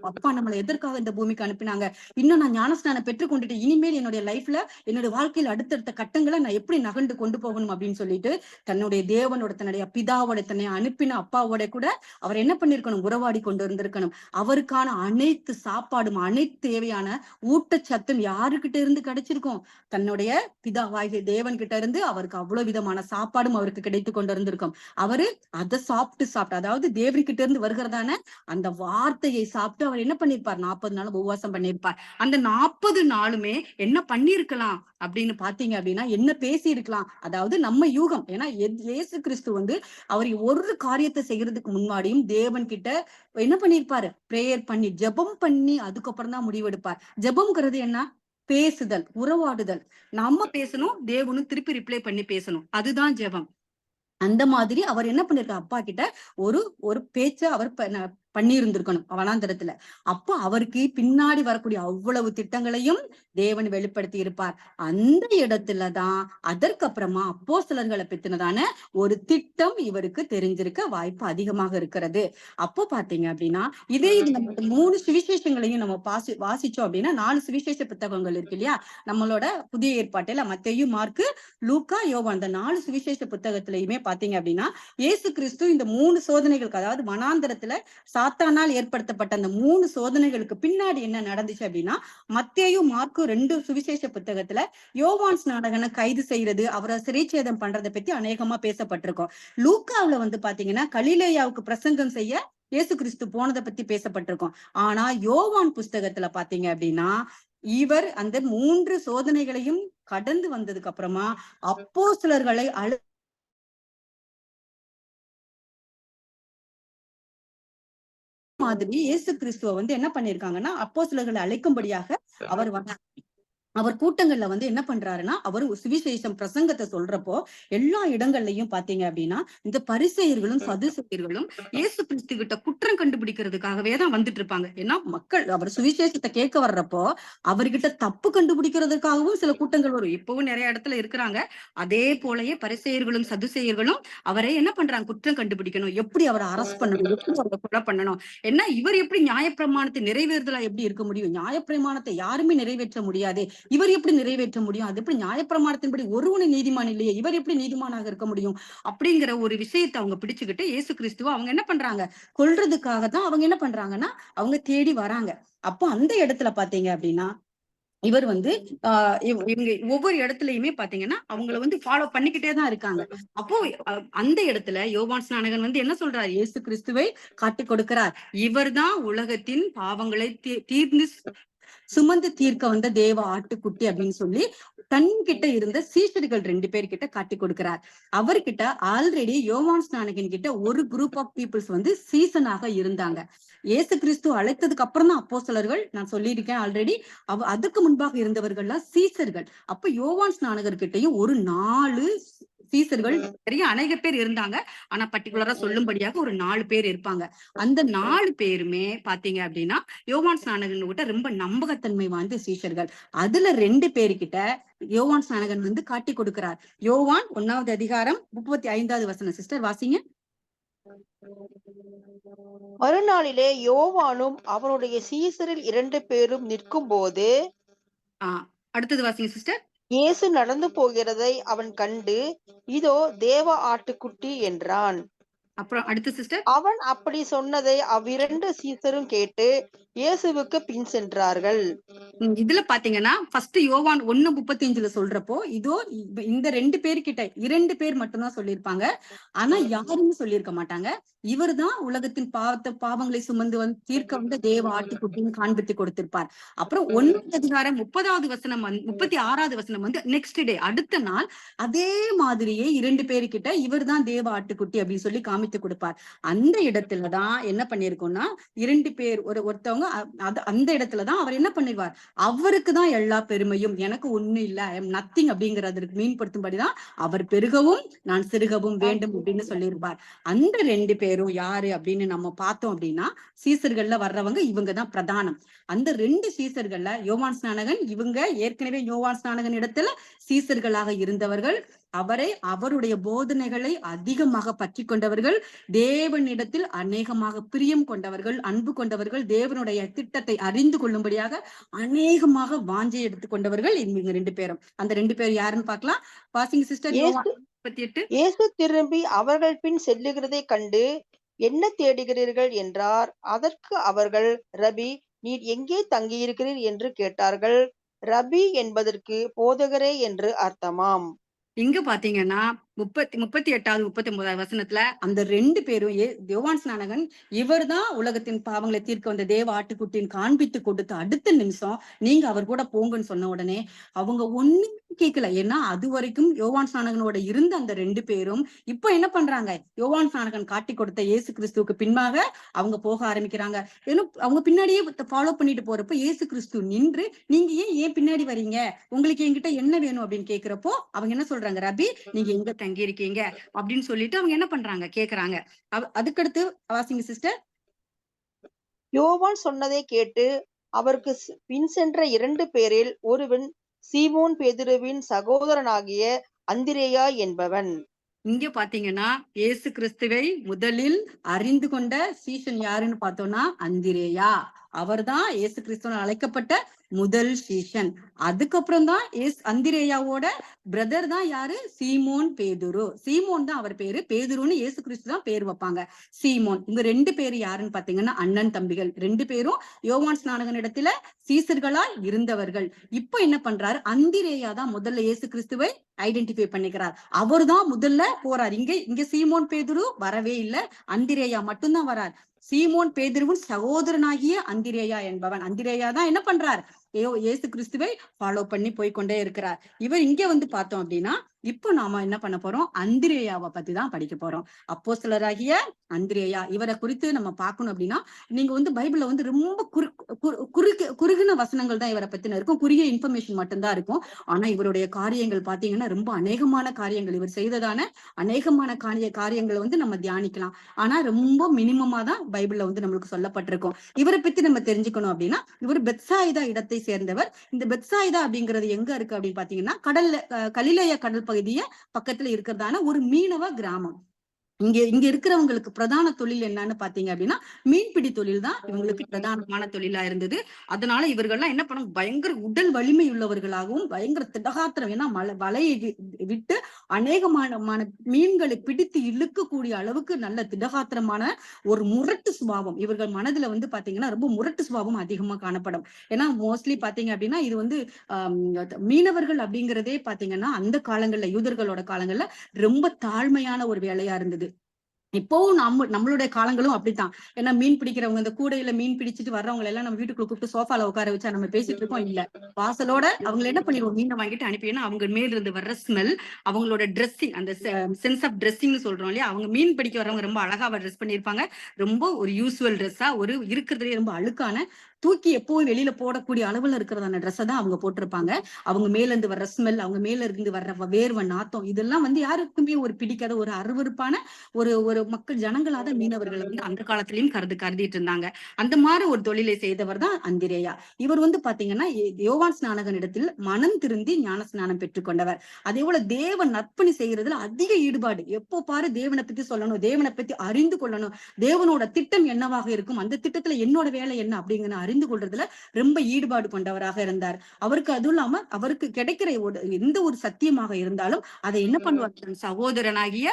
அப்பா நம்மளை எதற்காக இந்த பூமிக்கு அனுப்பினாங்க, இன்னும் நான் ஞானஸ்நானம் பெற்றுக்கொண்டுட்டு இனிமேல் என்னுடைய லைஃப்ல என்னுடைய வாழ்க்கையில் அடுத்தடுத்த கட்டங்களை நான் எப்படி நகர்ந்து கொண்டு போகணும் அப்படின்னு சொல்லிட்டு தன்னுடைய தேவனோட, தன்னுடைய பிதாவோட, தன்னை அனுப்பின அப்பாவோட கூட அவர் என்ன பண்ணிருக்கணும், உறவாடி கொண்டு இருந்திருக்கணும். அவருக்கான அனைத்து சாப்பாடும் அனைத்து தேவையான ஊட்டச்சத்தும் யாருக்கிட்ட இருந்து கிடைச்சிருக்கும், தன்னுடைய பிதாவாகிய தேவன் கிட்ட இருந்து அவருக்கு அவ்வளவு விதமான சாப்பாடும் அவருக்கு கிடைத்து கொண்டு இருந்திருக்கும். அவரு அதை சாப்பிட்டு அதாவது தேவன் கிட்ட இருந்து வருகிறதான அந்த வார்த்தையை சாப்பிட்டு அவர் என்ன பண்ணிருப்பார், 40 நாள் உபவாசம் பண்ணிருப்பார். அந்த 40 நாளுமே என்ன பண்ணிருக்கலாம் அப்படின்னு பாத்தீங்க அப்படின்னா, என்ன பேசி இருக்கலாம், அதாவது நம்ம யூகம். ஏன்னா இயேசு கிறிஸ்து வந்து அவர் ஒரு காரியத்தை செய்யறதுக்கு முன்னாடியும் தேவன் கிட்ட என்ன பண்ணிருப்பாரு, பிரேயர் பண்ணி ஜெபம் பண்ணி அதுக்கப்புறம் தான் முடிவெடுப்பார். ஜெபம்ங்கிறது என்ன, பேசுதல், உறவாடுதல். நம்ம பேசணும், தேவனும் திருப்பி ரிப்ளை பண்ணி பேசணும், அதுதான் ஜெபம். அந்த மாதிரி அவர் என்ன பண்ணிருக்காரு, அப்பா கிட்ட ஒரு பேச்ச அவர் பண்ணி இருந்திருக்கணும் வனாந்தரத்துல. அப்போ அவருக்கு பின்னாடி வரக்கூடிய அவ்வளவு திட்டங்களையும் தேவன் வெளிப்படுத்தி இருப்பார். அந்த இடத்துலதான் அதற்கப்புறமா அப்போஸ்தலர்களை பத்தினதான ஒரு திட்டம் இவருக்கு தெரிஞ்சிருக்க வாய்ப்பு அதிகமாக இருக்கிறது. அப்போ பாத்தீங்க அப்படின்னா இதே இது நம்ம 3 சுவிசேஷங்களையும் நம்ம வாசிச்சோம் அப்படின்னா 4 சுவிசேஷ புத்தகங்கள் இருக்கு இல்லையா, நம்மளோட புதிய ஏற்பாட்டில மத்தேயு, மார்க்கு, லூக்கா, யோவான், அந்த 4 சுவிசேஷ புத்தகத்திலயுமே பாத்தீங்க அப்படின்னா இயேசு கிறிஸ்து இந்த 3 சோதனைகளுக்கு, அதாவது வனாந்தரத்துல சாத்தானால் ஏற்படுத்தப்பட்ட அந்த 3 சோதனைகளுக்கு பின்னாடி என்ன நடந்துச்சு அப்படின்னா, மத்தேயு, மார்க்கு 2 சுவிசேஷ புத்தகத்துல யோவான் ஸ்நானகனை கைது செய்யறது, அவரை சிறைச்சேதம் பண்றதை பத்தி அநேகமா பேசப்பட்டிருக்கோம். லூக்காவுல வந்து பாத்தீங்கன்னா கலிலேயாவுக்கு பிரசங்கம் செய்ய இயேசு கிறிஸ்து போனதை பத்தி பேசப்பட்டிருக்கோம். ஆனா யோவான் புஸ்தகத்துல பாத்தீங்க அப்படின்னா இவர் அந்த 3 சோதனைகளையும் கடந்து வந்ததுக்கு அப்புறமா அப்போஸ்தலர்களை மாதிரி இயேசு கிறிஸ்துவ வந்து என்ன பண்ணிருக்காங்கன்னா அப்போஸ்தலர்களை அழைக்கும்படியாக அவர் வந்தார். அவர் கூட்டங்கள்ல வந்து என்ன பண்றாருன்னா, அவர் சுவிசேஷம் பிரசங்கத்தை சொல்றப்போ எல்லா இடங்கள்லயும் பாத்தீங்க அப்படின்னா இந்த பரிசேயர்களும் சதுசேயர்களும் இயேசு கிறிஸ்து கிட்ட குற்றம் கண்டுபிடிக்கிறதுக்காகவே தான் வந்துட்டு இருப்பாங்க. ஏன்னா மக்கள் அவர் சுவிசேஷத்தை கேட்க வர்றப்போ அவர்கிட்ட தப்பு கண்டுபிடிக்கிறதுக்காகவும் சில கூட்டங்கள் வரும். இப்பவும் நிறைய இடத்துல இருக்கிறாங்க. அதே போலயே பரிசேயர்களும் சதுசேயர்களும் அவரை என்ன பண்றாங்க, குற்றம் கண்டுபிடிக்கணும், எப்படி அவரை அரெஸ்ட் பண்ணணும், எப்படி அவரை கொலை பண்ணணும், ஏன்னா இவர் எப்படி நியாயப்பிரமாணத்தை நிறைவேறுதலா எப்படி இருக்க முடியும், நியாயப்பிரமாணத்தை யாருமே நிறைவேற்ற முடியாது, இவர் எப்படி நிறைவேற்ற முடியும்? அது எப்படி நியாயப்பிரமாணத்தின்படி ஒருவனு நீதிமான் இல்லையே, இவர் எப்படி நீதிமானாக இருக்க முடியும்? அப்படிங்கிற ஒரு விஷயத்தை அவங்க பிடிச்சுக்கிட்டு இயேசு கிறிஸ்துவ அவங்க என்ன பண்றாங்க, கொல்றதுக்காக தான் அவங்க என்ன பண்றாங்கன்னா அவங்க தேடி வராங்க. அப்போ அந்த இடத்துல பாத்தீங்க அப்படின்னா இவர் வந்து இவங்க ஒவ்வொரு இடத்துலயுமே பாத்தீங்கன்னா அவங்கள வந்து ஃபாலோ பண்ணிக்கிட்டே தான் இருக்காங்க. அப்போ அந்த இடத்துல யோவான் ஸ்நானகன் வந்து என்ன சொல்றார், இயேசு கிறிஸ்துவை காட்டி கொடுக்கிறார். இவர்தான் உலகத்தின் பாவங்களை தீர்ந்து சுமந்து தீர்க்க வந்த தேவ ஆட்டுக்குட்டி அப்படின்னு சொல்லி தன்கிட்ட இருந்த சீஷர்கள் 2 பேர் கிட்ட காட்டி கொடுக்கிறார். அவர்கிட்ட ஆல்ரெடி யோவான் ஸ்நானகன் கிட்ட ஒரு குரூப் ஆஃப் பீப்புள்ஸ் வந்து சீசனாக இருந்தாங்க. இயேசு கிறிஸ்து அழைத்ததுக்கு அப்புறம் தான் அப்போஸ்தலர்கள், நான் சொல்லியிருக்கேன் ஆல்ரெடி, அதுக்கு முன்பாக இருந்தவர்கள்லாம் சீசர்கள். அப்ப யோவான் ஸ்நானகர் கிட்டையும் ஒரு 4 சீசர்கள் நிறைய அநேக பேர் இருந்தாங்க. ஆனா பர்டிகுலரா சொல்லும்படியாக ஒரு 4 பேர் இருப்பாங்க. அந்த 4 பேருமே பாத்தீங்க அப்படின்னா யோவான் ஸ்நானகன் கிட்ட ரொம்ப நம்பகத்தன்மை வாய்ந்த சீஷர்கள். அதுல 2 பேருக்கிட்ட யோவான் ஸ்நானகன் வந்து காட்டி கொடுக்கிறார். யோவான் 1வது அதிகாரம் 35வது வசனம். சிஸ்டர் வாசிங்க. மறுநாளிலே யோவானும் அவனுடைய சீசரில் 2 பேரும் நிற்கும் போது அடுத்தது வாசிங்க சிஸ்டர். இயேசு நடந்து போகிறதை அவன் கண்டு, இதோ தேவ ஆட்டுக்குட்டி என்றான். அப்புறம் அடுத்து சிஸ்டர். அவன் அப்படி சொன்னதை அவ்விரண்டு சீசரும் கேட்டு இயேசுவுக்கு பின் சென்றார்கள். இதுல பாத்தீங்கன்னா ஃபர்ஸ்ட் யோவான் 1:35 சொல்றப்போ இதோ இந்த 2 பேர்கிட்ட 2 பேர் மட்டும்தான் சொல்லியிருப்பாங்க. ஆனா யாருன்னு சொல்லியிருக்க மாட்டாங்க. இவர் தான் உலகத்தின் பாவங்களை சுமந்து வந்து தீர்க்க வந்த தேவ ஆட்டுக்குட்டின்னு காண்பித்து கொடுத்திருப்பார். அப்புறம் 1வது அதிகாரம் 30வது வசனம் 36வது வசனம் வந்து நெக்ஸ்ட் டே, அடுத்த நாள் அதே மாதிரியே 2 பேருக்கிட்ட இவர் தான் தேவ ஆட்டுக்குட்டி அப்படின்னு சொல்லி காமித்து கொடுப்பார். அந்த இடத்துலதான் என்ன பண்ணிருக்கோம்னா 2 பேர் ஒருத்தவங்க அந்த இடத்துலதான் அவர் என்ன பண்ணிருவார், அவருக்கு தான் எல்லா பெருமையும், எனக்கு ஒண்ணு இல்ல, ஐ எம் நத்திங் அப்படிங்கறதுக்கு மீன்படுத்தும்படிதான் அவர் பெருகவும் நான் சிறுகவும் வேண்டும் அப்படின்னு சொல்லியிருப்பார். அந்த 2 பேரும் யாரு அப்படின்னு நம்ம பார்த்தோம் அப்படின்னா சீசர்கள்ல வர்றவங்க இவங்கதான் பிரதானம். அந்த 2 சீசர்கள்ல யோவான் ஸ்நானகன், இவங்க ஏற்கனவே யோவான் ஸ்நானகன் இடத்துல சீசர்களாக இருந்தவர்கள், அவருடைய போதனைகளை அதிகமாக பற்றி கொண்டவர்கள், தேவனிடத்தில் அநேகமாக பிரியம் கொண்டவர்கள், அன்பு கொண்டவர்கள், தேவனுடைய திட்டத்தை அறிந்து கொள்ளும்படியாக அநேகமாக வாஞ்சை எடுத்துக் கொண்டவர்கள் இவங்க 2 பேரும். அந்த 2 பேர் யாருன்னு பார்க்கலாம். வாசிங்க சிஸ்டர். 38. இயேசு திரும்பி அவர்கள் பின் செல்லுகிறதை கண்டு, என்ன தேடுகிறீர்கள் என்றார். அதற்கு அவர்கள், ரபி, நீர் எங்கே தங்கியிருக்கிறீர் என்று கேட்டார்கள். ரபி என்பதற்கு போதகரே என்று அர்த்தமாம். இங்க பாத்தீங்கன்னா 38வது 39வது வசனத்துல அந்த 2 பேரும் யோவான் ஸ்நானகன் இவர் தான் உலகத்தின் பாவங்களை தீர்க்க வந்த தேவ ஆட்டுக்குட்டின் காண்பித்து கொடுத்த அடுத்த நிமிஷம் நீங்க அவர் கூட போங்கன்னு சொன்ன உடனே அவங்க ஒண்ணுமே கேட்கல. ஏன்னா அது வரைக்கும் யோவான் ஸ்நானகனோட இருந்த அந்த 2 பேரும் இப்ப என்ன பண்றாங்க, யோவான் ஸ்நானகன் காட்டி கொடுத்த இயேசு கிறிஸ்துவுக்கு பின்பாக அவங்க போக ஆரம்பிக்கிறாங்க. ஏன்னா அவங்க பின்னாடியே ஃபாலோ பண்ணிட்டு போறப்போ இயேசு கிறிஸ்து நின்று, நீங்க ஏன் பின்னாடி வரீங்க, உங்களுக்கு என்கிட்ட என்ன வேணும் அப்படின்னு கேக்குறப்போ அவங்க என்ன சொல்றாங்க, ரபி நீங்க எங்க தங்கி இருக்கீங்க அப்படின்னு சொல்லிட்டு அவங்க என்ன பண்றாங்க, கேக்குறாங்க. அதுக்கடுத்து வாசிங்க சிஸ்டர். யோவான் சொன்னதை கேட்டு அவருக்கு பின் சென்ற 2 பேரில் ஒருவன் சீமோன் பேதுருவின் சகோதரனாகிய அந்திரேயா என்பவன். இங்க பாத்தீங்கன்னா இயேசு கிறிஸ்துவை முதலில் அறிந்து கொண்ட சீஷன் யாருன்னு பார்த்தோம்னா அந்திரேயா. அவர்தான் இயேசு கிறிஸ்துவ அழைக்கப்பட்ட முதல் சீஷன். அதுக்கப்புறம் தான் அந்திரேயாவோட பிரதர் தான் யாரு, சீமோன் பேதுரு. சீமோன் தான் அவர் பேரு, பேதுருன்னு இயேசு கிறிஸ்து தான் பேர் வைப்பாங்க. சீமோன். இவங்க 2 பேரு யாருன்னு பாத்தீங்கன்னா அண்ணன் தம்பிகள். 2 பேரும் யோவான் ஸ்நானகன் இடத்துல சீசர்களா இருந்தவர்கள். இப்ப என்ன பண்றாரு, அந்திரேயா தான் முதல்ல இயேசு கிறிஸ்துவை ஐடென்டிஃபை பண்ணிக்கிறார். அவர் தான் முதல்ல போறார். இங்க சீமோன் பேதுரு வரவே இல்லை, அந்திரேயா மட்டும்தான் வரார். சீமோன் பேதுருவின் சகோதரனாகிய அந்திரேயா என்பவன். அந்திரேயா தான் என்ன பண்றார், இயேசு கிறிஸ்துவை ஃபாலோ பண்ணி போய்கொண்டே இருக்கிறார். இவர் இங்க வந்து பார்த்தோம் அப்படின்னா இப்போ நாம என்ன பண்ண போறோம், அந்திரேயாவை பத்தி தான் படிக்க போறோம். அப்போஸ்தலராகிய அந்திரேயா, இவரை குறித்து நம்ம பார்க்கணும் அப்படின்னா நீங்க வந்து பைபிள்ல வந்து ரொம்ப குறுகின வசனங்கள் தான் இவரை பத்தின இருக்கும், குறுகிய இன்ஃபர்மேஷன் மட்டும்தான் இருக்கும். ஆனா இவருடைய காரியங்கள் பாத்தீங்கன்னா ரொம்ப அநேகமான காரியங்கள், இவர் செய்ததான அநேகமான காரியங்களை வந்து நம்ம தியானிக்கலாம். ஆனா ரொம்ப மினிமமா தான் பைபிள்ல வந்து நம்மளுக்கு சொல்லப்பட்டிருக்கும். இவரை பத்தி நம்ம தெரிஞ்சுக்கணும் அப்படின்னா இவர் பெத்சாயிதா இடத்தை சேர்ந்தவர். இந்த பெத்சாயிதா அப்படிங்கிறது எங்க இருக்கு அப்படின்னு பாத்தீங்கன்னா கலிலேய கடல் பகுதிய பக்கத்துல இருக்கிறதான ஒரு மீனவ கிராமம். இங்க இருக்கிறவங்களுக்கு பிரதான தொழில் என்னன்னு பாத்தீங்க அப்படின்னா மீன்பிடி தொழில் தான் இவங்களுக்கு பிரதானமான தொழிலா இருந்தது. அதனால இவர்கள்லாம் என்ன பண்ணும், பயங்கர உடல் வலிமை உள்ளவர்களாகவும் பயங்கர திடகாத்திரம், ஏன்னா வலையை விட்டு அநேகமான மீன்களை பிடித்து இழுக்கக்கூடிய அளவுக்கு நல்ல திடகாத்திரமான ஒரு முரட்டு சுபாவம் இவர்கள் மனதுல பாத்தீங்கன்னா ரொம்ப முரட்டு சுபாவம் அதிகமா காணப்படும். ஏன்னா மோஸ்ட்லி பாத்தீங்க அப்படின்னா இது மீனவர்கள் அப்படிங்கிறதே பாத்தீங்கன்னா அந்த காலங்கள்ல யூதர்களோட காலங்கள்ல ரொம்ப தாழ்மையான ஒரு வேலையா இருந்தது. இப்பவும் நம்மளுடைய காலங்களும் அப்படித்தான். ஏன்னா மீன் பிடிக்கிறவங்க இந்த கூடையில மீன் பிடிச்சிட்டு வர்றவங்க எல்லாம் நம்ம வீட்டுக்குள்ள கூப்பிட்டு சோஃபால உட்கார வச்சா நம்ம பேசிட்டு இருக்கோம் இல்ல, வாசலோட அவங்க என்ன பண்ணிடுவோம், மீனை வாங்கிட்டு அனுப்பினா அவங்க மேல இருந்து வர்ற ஸ்மெல், அவங்களோட ட்ரெஸ்ஸிங், அந்த சென்ஸ் ஆஃப் ட்ரெஸ்ஸிங்னு சொல்றோம் இல்லையா, அவங்க மீன் பிடிக்க வரவங்க ரொம்ப அழகா ட்ரெஸ் பண்ணிருப்பாங்க. ரொம்ப ஒரு யூஸ்வல் ட்ரெஸ்ஸா, ஒரு இருக்கிறதுலயே ரொம்ப அழுக்கான, தூக்கி எப்பவும் வெளியில போடக்கூடிய அளவுல இருக்கிறதான ட்ரெஸ்ஸை தான் அவங்க போட்டிருப்பாங்க. அவங்க மேல இருந்து வர்ற ஸ்மெல், அவங்க மேல இருந்து வர்ற வேர்வை நாத்தம், இதெல்லாம் யாருக்குமே ஒரு பிடிக்காத ஒரு அருவருப்பான ஒரு ஒரு மக்கள் ஜனங்களாத மீனவர்களை அந்த காலத்திலயும் கருதிட்டு இருந்தாங்க. அந்த மாதிரி ஒரு தொழிலை செய்தவர் தான் அந்திரேயா. இவர் பாத்தீங்கன்னா யோவான் ஸ்நானகன் இடத்தில் மனம் திருந்தி ஞான ஸ்நானம் பெற்றுக்கொண்டவர். அதே போல தேவன் நற்பணி செய்யறதுல அதிக ஈடுபாடு. எப்போ பாரு தேவனை பத்தி சொல்லணும், தேவனை பத்தி அறிந்து கொள்ளணும், தேவனோட திட்டம் என்னவாக இருக்கும், அந்த திட்டத்துல என்னோட வேலை என்ன அப்படிங்கிற அறிந்து கொள்றதுல ரொம்ப ஈடுபாடு கொண்டவராக இருந்தார். அவருக்கு அதுவும் இல்லாம அவருக்கு கிடைக்கிற எந்த ஒரு சத்தியமாக இருந்தாலும் அதை என்ன பண்ணுவார், தன் சகோதரனாகிய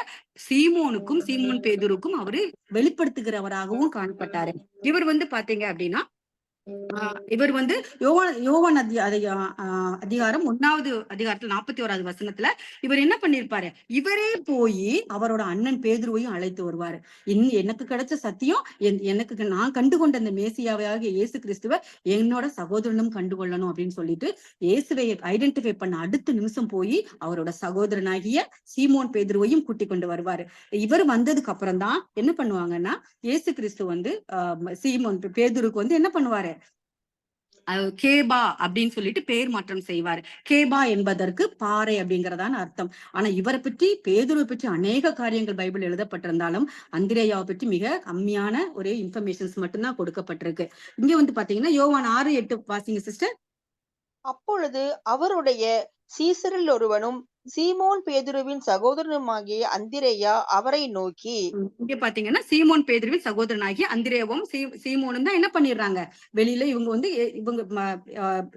சீமோனுக்கும் சீமோன் பேதுருக்கும் அவரு வெளிப்படுத்துகிறவராகவும் காணப்பட்டாரு. இவர் பாத்தீங்க அப்படின்னா இவர் யோவான் அதிகாரம் 1வது அதிகாரத்துல 41வது வசனத்துல இவர் என்ன பண்ணிருப்பாரு, இவரே போய் அவரோட அண்ணன் பேதுருவையும் அழைத்து வருவாரு. எனக்கு கிடைச்ச சத்தியம், எனக்கு நான் கண்டுகொண்ட அந்த மேசியாவாக இயேசு கிறிஸ்துவ என்னோட சகோதரனும் கண்டுகொள்ளணும் அப்படின்னு சொல்லிட்டு இயேசுவை ஐடென்டிஃபை பண்ண அடுத்த நிமிஷம் போய் அவரோட சகோதரனாகிய சீமோன் பேதுருவையும் கூட்டி கொண்டு வருவாரு. இவர் வந்ததுக்கு அப்புறம் தான் என்ன பண்ணுவாங்கன்னா இயேசு கிறிஸ்து சீமோன் பேதுருக்கு என்ன பண்ணுவாரு, கேபா அப்படின்னு சொல்லிட்டு பெயர் மாற்றம் செய்வார். கேபா என்பதற்கு பாறை அப்படிங்கறதான அர்த்தம். ஆனா இவரை பற்றி, பேதுருவை பற்றி அநேக காரியங்கள் பைபிள் எழுதப்பட்டிருந்தாலும் அந்திரேயாவை பற்றி மிக கம்மியான ஒரு இன்ஃபர்மேஷன்ஸ் மட்டும்தான் கொடுக்கப்பட்டிருக்கு. இங்க பாத்தீங்கன்னா யோவான் 6:8 வாசிங்க சிஸ்டர். அப்பொழுது அவருடைய சீசரில் ஒருவனும் சீமோன் பேதுருவின் சகோதரனுமாகிய அந்திரேயா அவரை நோக்கி, இங்க பாத்தீங்கன்னா சீமோன் பேதுருவின் சகோதரனாகிய அந்திரேயாவும் சீமோனும் தான் என்ன பண்ணிடுறாங்க, வெளியில இவங்க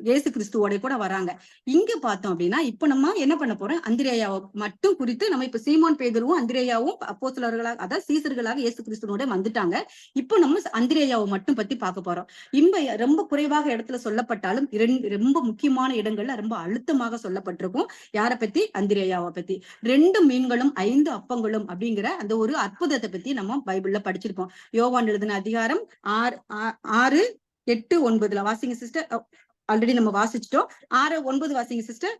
இயேசு கிறிஸ்துவோட கூட வராங்க. இங்க பார்த்தோம் அப்படின்னா இப்ப நம்ம என்ன பண்ண போறோம், அந்திரேயாவை மட்டும் குறித்து நம்ம இப்ப சீமோன் பேதுருவும் அந்திரேயாவும் அப்போஸ்தலர்களாக, அதாவது சீசர்களாக இயேசு கிறிஸ்துவோட வந்துட்டாங்க. இப்போ நம்ம அந்திரேயாவை மட்டும் பத்தி பார்க்க போறோம். ரொம்ப குறைவாக இடத்துல சொல்லப்பட்டாலும் ரொம்ப முக்கியமான இடங்கள்ல ரொம்ப அழுத்தமாக சொல்லப்பட்டிருக்கும். யாரை பத்தி, அந்திரேயாவை பத்தி. 2 மீன்களும் 5 அப்பங்களும் அப்படிங்கிற அந்த ஒரு அற்புதத்தை பத்தி நம்ம பைபிள்ல படிச்சிருப்போம். யோவான் எழுதின அதிகாரம் 6:8-9 வாசிங்க சிஸ்டர். ஆல்ரெடி நம்ம வாசிச்சிட்டோம். 6:9 வாசிங்க சிஸ்டர்.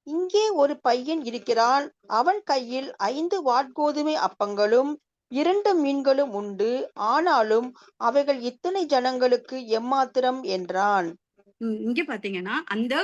இங்கே ஒரு பையன் இருக்கிறான், அவன் கையில் 5 வாட்கோதுமை அப்பங்களும் 2 மீன்களும் உண்டு, ஆனாலும் அவைகள் இத்தனை ஜனங்களுக்கு எம்மாத்திரம் என்றான். இங்க பாத்தீங்கன்னா அந்த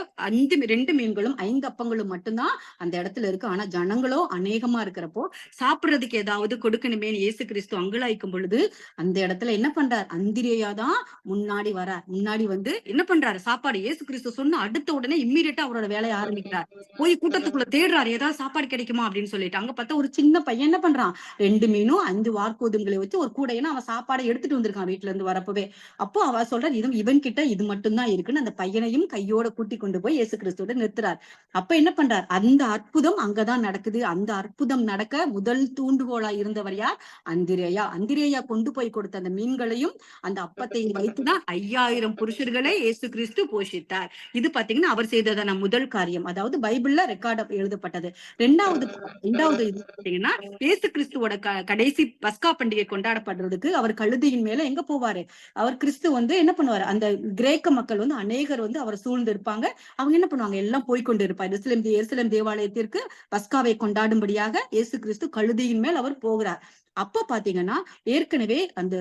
2 மீன்களும் 5 அப்பங்களும் மட்டும்தான் அந்த இடத்துல இருக்கு. ஆனா ஜனங்களோ அநேகமா இருக்கிறப்போ சாப்பிடுறதுக்கு ஏதாவது கொடுக்கணுமே இயேசு கிறிஸ்து அங்கலாய்க்கும் பொழுது அந்த இடத்துல என்ன பண்றாரு, அந்திரேயா தான் முன்னாடி முன்னாடி என்ன பண்றாரு, சாப்பாடு இயேசு கிறிஸ்து சொன்ன அடுத்த உடனே இம்மீடியட்டா அவரோட வேலையை ஆரம்பிக்கிறார். போய் கூட்டத்துக்குள்ள தேடுறாரு ஏதாவது சாப்பாடு கிடைக்குமா அப்படின்னு சொல்லிட்டு. அங்க பார்த்தா ஒரு சின்ன பையன் என்ன பண்றான், 2 மீனும் 5 வார்கோதுங்களை வச்சு ஒரு கூட, ஏன்னா அவன் சாப்பாடை எடுத்துட்டு வந்திருக்கான் வீட்டுல இருந்து வரப்பவே. அப்போ அவ சொல்ற இவன் கிட்ட இது மட்டும்தான் இருக்குன்னு அந்த பையனையும் கையோட கூட்டி கொண்டு போய் இயேசு கிறிஸ்துவோட நிறுத்துறார். அப்ப என்ன பண்றார், அந்த அற்புதம் அங்கதான் நடக்குது. அந்த அற்புதம் நடக்க முதல் தூண்டுகோலா இருந்தவர் யார், அந்திரேயா. அந்திரேயா கொண்டு போய் கொடுத்த அந்த மீன்களையும் அந்த அப்பத்தையும் வைத்துதான் 5000 புருஷர்களை இயேசு கிறிஸ்து போஷித்தார். இது பாத்தீங்கன்னா அவர் செய்ததான முதல் காரியம், அதாவது பைபிள்ல ரெக்கார்ட் எழுதப்பட்டது. ரெண்டாவது இது பாத்தீங்கன்னா இயேசு கிறிஸ்துவோட கடைசி பஸ்கா பண்டிகை கொண்டாடப்படுறதுக்கு அவர் கழுதையின் மேல எங்க போவாரு, அவர் கிறிஸ்து என்ன பண்ணுவாரு, அந்த கிரேக்க மக்கள் அநேகர் அவரை சூழ்ந்து இருப்பாங்க. அவங்க என்ன பண்ணுவாங்க, எல்லாம் போய்கொண்டு இருப்பார். எருசலேம் தேவாலயத்திற்கு பஸ்காவை கொண்டாடும்படியாக இயேசு கிறிஸ்து கழுதையின் மேல் அவர் போகிறார். அப்ப பாத்தீங்கன்னா ஏற்கனவே அந்த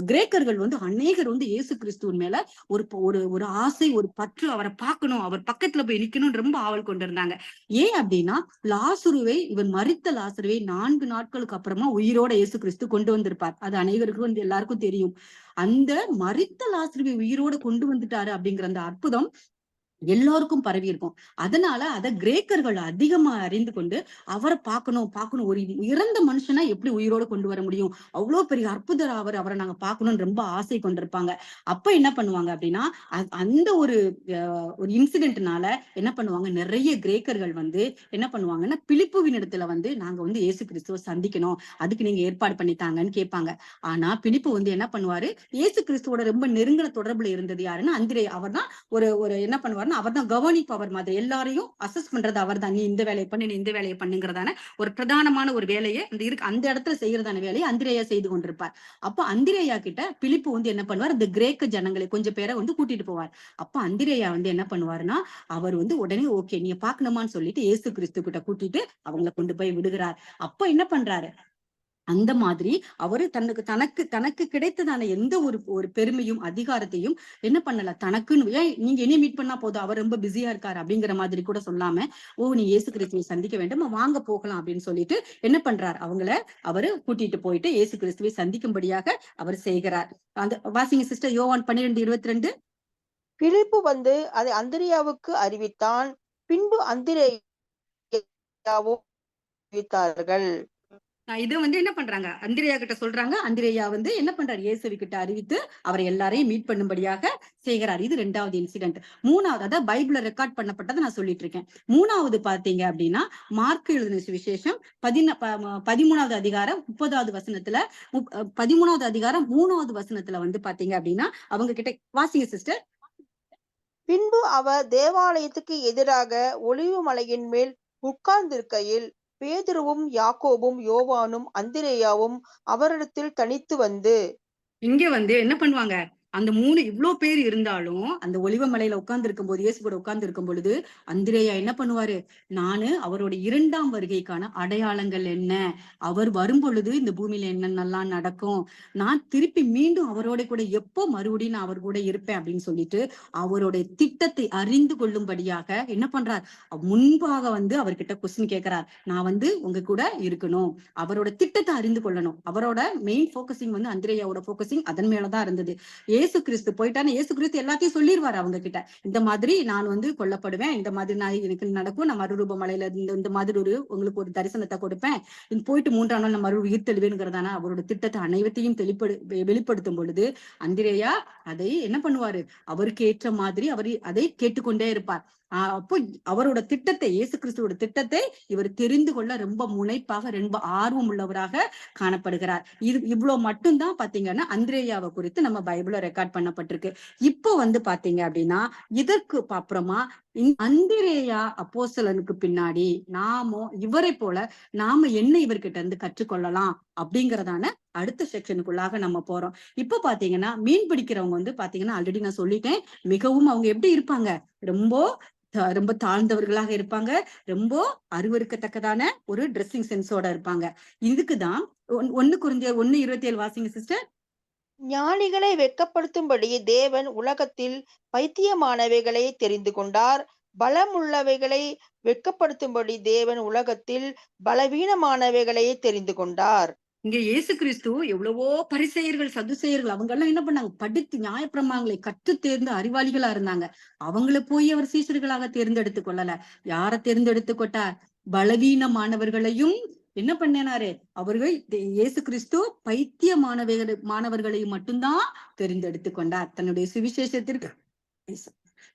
கிரேக்கர்கள் அநேகர் இயேசு கிறிஸ்துவின் மேல ஒரு ஆசை, ஒரு பற்று, அவரை பார்க்கணும், அவர் பக்கத்துல போய் நிக்கணும்னு ரொம்ப ஆவல் கொண்டிருந்தாங்க. ஏன் அப்படின்னா இவன் மரித்த லாசருவை 4 நாட்களுக்கு அப்புறமா உயிரோட இயேசு கிறிஸ்து கொண்டு வந்திருப்பார். அது அனைவருக்கும் எல்லாருக்கும் தெரியும். அந்த மரித்த லாசருவை உயிரோட கொண்டு வந்துட்டாரு அப்படிங்கிற அந்த அற்புதம் எல்லாருக்கும் பரவி இருக்கும். அதனால அத கிரேக்கர்கள் அதிகமா அறிந்து கொண்டு அவரை பார்க்கணும் ஒரு இறந்த மனுஷனா எப்படி உயிரோட கொண்டு வர முடியும், அவ்வளவு பெரிய அற்புதர் அவரை நாங்க பார்க்கணும்னு ரொம்ப ஆசை கொண்டிருப்பாங்க. அப்ப என்ன பண்ணுவாங்க அப்படின்னா, அந்த ஒரு ஒரு இன்சிடென்ட்னால என்ன பண்ணுவாங்க, நிறைய கிரேக்கர்கள் வந்து என்ன பண்ணுவாங்கன்னா, பிலிப்புவின் இடத்துல வந்து நாங்க வந்து இயேசு கிறிஸ்துவ சந்திக்கணும், அதுக்கு நீங்க ஏற்பாடு பண்ணித்தாங்கன்னு கேட்பாங்க. ஆனா பிலிப்பு வந்து என்ன பண்ணுவாரு, இயேசு கிறிஸ்துவோட ரொம்ப நெருங்கின தொடர்புல இருந்தது யாருன்னா அந்திரே. அவர் தான் ஒரு ஒரு என்ன பண்ணுவாருன்னா, அவர் தான் கவனிப்பவர் மாதிரி, எல்லாரையும் அசஸ் பண்றது அவர் தான். நீ இந்த வேலையை பண்ணு, நீ இந்த வேலையை பண்ணுங்கிறதான ஒரு பிரதானமான ஒரு வேலையை அந்த இடத்துல செய்யறதான வேலையை அந்திரேயா செய்து கொண்டிருப்பார். அப்ப அந்திரேயா கிட்ட பிலிப்பு வந்து என்ன பண்ணுவார், இந்த கிரேக்க ஜனங்களை கொஞ்சம் பேரை வந்து கூட்டிட்டு போவார். அப்ப அந்திரேயா வந்து என்ன பண்ணுவாருன்னா, அவர் வந்து உடனே ஓகே நீங்க பாக்கணுமான்னு சொல்லிட்டு இயேசு கிறிஸ்து கிட்ட கூட்டிட்டு அவங்களை கொண்டு போய் விடுகிறார். அப்ப என்ன பண்றாரு, அந்த மாதிரி அவரு தனக்கு தனக்கு தனக்கு கிடைத்ததான எந்த ஒரு ஒரு பெருமையும் அதிகாரத்தையும் என்ன பண்ணல, தனக்குன்னு ஏன் நீங்க என்னைய மீட் பண்ணா போதும், அவர் ரொம்ப பிஸியா இருக்காரு அப்படிங்கிற மாதிரி கூட சொல்லாம, ஓ நீ இயேசு கிறிஸ்துவை சந்திக்க வேண்டும், வாங்க போகலாம் அப்படின்னு சொல்லிட்டு என்ன பண்றார், அவரு கூட்டிட்டு போயிட்டு இயேசு கிறிஸ்துவை சந்திக்கும்படியாக அவர் செய்கிறார். அந்த வாசிங்க சிஸ்டர், யோவான் 12:22. பிலிப்பு வந்து அதை அந்திரியாவுக்கு அறிவித்தான். பின்பு அந்திரேயாவும் அறிவித்தார்கள். இது வந்து என்ன பண்றாங்க, அந்திரேயா கிட்ட சொல்றாங்க. அந்திரேயா வந்து என்ன பண்றாரு, இயேசுவி கிட்ட அறிவித்து அவரை எல்லாரையும் மீட் பண்ணும்படியாக செய்கிறார். இது 2வது இன்சிடென்ட். 3வது, அதாவது பைபிள்ல ரெக்கார்ட் பண்ணப்பட்டதை நான் சொல்லிட்டு இருக்கேன். 3வது பாத்தீங்க அப்படின்னா, மார்க் எழுதின சுவிசேஷம் 13வது அதிகாரம் 30வது வசனத்துல 13வது அதிகாரம் 3வது வசனத்துல வந்து பாத்தீங்க அப்படின்னா, அவங்க கிட்ட வாசிங்க சிஸ்டர். பின்பு அவர் தேவாலயத்துக்கு எதிராக ஒலிவு மலையின் மேல் உட்கார்ந்திருக்கையில் பேதுருவும் யாக்கோபும் யோவானும் அந்திரேயாவும் அவரிடத்தில் தனித்து வந்து. இங்க வந்து என்ன பண்ணுவாங்க, அந்த 3 இவ்ளோ பேர் இருந்தாலும் அந்த ஒலிவ மலையில உட்கார்ந்து இருக்கும் போது, இயேசு கூட உட்கார்ந்து இருக்கும் பொழுது அந்திரேயா என்ன பண்ணுவாரு, நானு அவரோட 2ஆம் வருகைக்கான அடையாளங்கள் என்ன, அவர் வரும் பொழுது இந்த பூமியில என்னென்னலாம் நடக்கும், நான் திருப்பி மீண்டும் அவரோட கூட எப்போ மறுபடியும் நான் அவர் கூட இருப்பேன் அப்படின்னு சொல்லிட்டு அவருடைய திட்டத்தை அறிந்து கொள்ளும்படியாக என்ன பண்றார், முன்பாக வந்து அவர்கிட்ட கொஸ்டின் கேட்கிறார். நான் வந்து உங்க கூட இருக்கணும், அவரோட திட்டத்தை அறிந்து கொள்ளணும். அவரோட மெயின் போக்கசிங் வந்து அந்திரேயாவோட போக்கசிங் அதன் மேலதான் இருந்தது. இயேசு கிறிஸ்து போயிட்டான்னு இயேசு கிறிஸ்து எல்லாத்தையும் சொல்லிடுவாரு அவங்க கிட்ட, இந்த மாதிரி நான் வந்து கொல்லப்படுவேன், இந்த மாதிரி நான் எனக்கு நடக்கும், நான் மறுரூப மலையில இந்த மாதிரி உங்களுக்கு ஒரு தரிசனத்தை கொடுப்பேன், போயிட்டு 3ஆம் நாள் நான் மறு உயிர்த்தெழுவேங்கிறதான அவரோட திட்டத்தை அனைவத்தையும் வெளிப்படுத்தும் பொழுது அந்திரேயா அதை என்ன பண்ணுவாரு, அவருக்கு ஏற்ற மாதிரி அவர் அதை கேட்டுக்கொண்டே இருப்பார். அப்போ அவரோட திட்டத்தை, இயேசு கிறிஸ்துவோட திட்டத்தை இவர் தெரிந்து கொள்ள ரொம்ப முனைப்பாக, ரொம்ப ஆர்வம் உள்ளவராக காணப்படுகிறார். இது இவ்வளவு மட்டும்தான் பாத்தீங்கன்னா அந்திரேயாவை குறித்து நம்ம பைபிள்ல ரெக்கார்ட் பண்ணப்பட்டிருக்கு. இப்போ வந்து பாத்தீங்க அப்படின்னா, இதற்கு அப்புறமா அந்திரேயா அப்போஸ்தலனுக்கு பின்னாடி இவரை போல நாம என்ன இவர்கிட்ட இருந்து கற்றுக்கொள்ளலாம் அப்படிங்கறதான அடுத்த செக்ஷனுக்குள்ளாக நம்ம போறோம். இப்ப பாத்தீங்கன்னா மீன் பிடிக்கிறவங்க வந்து பாத்தீங்கன்னா, ஆல்ரெடி நான் சொல்லிட்டேன், மிகவும் அவங்க எப்படி இருப்பாங்க, ரொம்ப தாழ்ந்தவர்களாக இருப்பாங்க, ரொம்ப அருவருக்கத்தக்கதான ஒரு ட்ரெஸ்ஸிங் சென்ஸோட இருப்பாங்க. இதுக்குதான் 1 கொரிந்தியர் 1:27 வாசிங்க சிஸ்டர். ஞானிகளை வெட்கப்படுத்தும்படி தேவன் உலகத்தில் பைத்தியமானவைகளை தெரிந்து கொண்டார். பலமுள்ளவைகளை வெட்கப்படுத்தும்படி தேவன் உலகத்தில் பலவீனமானவைகளை தெரிந்து கொண்டார். இங்க இயேசு கிறிஸ்து எவ்வளவோ பரிசேயர்கள், சதுசேயர்கள் அவங்க எல்லாம் என்ன பண்ணாங்க, படித்து நியாயப்பிரமாணங்களை கற்று தேர்ந்த அறிவாளிகளா இருந்தாங்க. அவங்கள போய் அவர் சீஷர்களாக தேர்ந்தெடுத்து கொள்ளல. யார தேர்ந்தெடுத்து கொண்டார், பலவீனமானவர்களையும் என்ன பண்ணினாரு, அவர்கள் இயேசு கிறிஸ்து மாணவர்களையும் மட்டும்தான் தெரிந்தெடுத்து கொண்டார் தன்னுடைய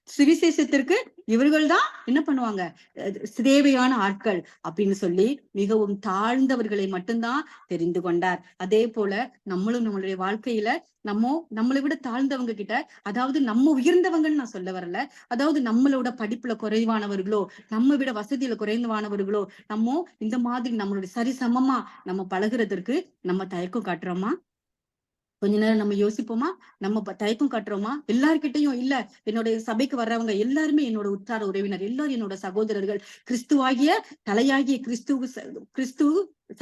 சுவிசேஷத்திற்கு. இவர்கள் தான் என்ன பண்ணுவாங்க, தேவையான ஆட்கள் அப்படின்னு சொல்லி மிகவும் தாழ்ந்தவர்களை மட்டும்தான் தெரிந்து கொண்டார். அதே போல நம்மளுடைய வாழ்க்கையில நம்மளை விட தாழ்ந்தவங்க கிட்ட, அதாவது நம்ம உயர்ந்தவங்கன்னு நான் சொல்ல வரல, அதாவது நம்மளோட படிப்புல குறைவானவர்களோ, நம்ம விட வசதியில குறைவானவர்களோ, இந்த மாதிரி நம்மளுடைய சரிசமமா நம்ம பழகுறதற்கு நம்ம தயக்கம் காட்டுறோமா? கொஞ்ச நேரம் நம்ம யோசிப்போமா? நம்ம தயக்கம் காட்டுறோமா? எல்லார்கிட்டையும் இல்ல, என்னுடைய சபைக்கு வர்றவங்க எல்லாருமே என்னோட உற்றார் உறவினர், எல்லாரும் என்னோட சகோதரர்கள், கிறிஸ்துவாகிய தலையாகிய கிறிஸ்து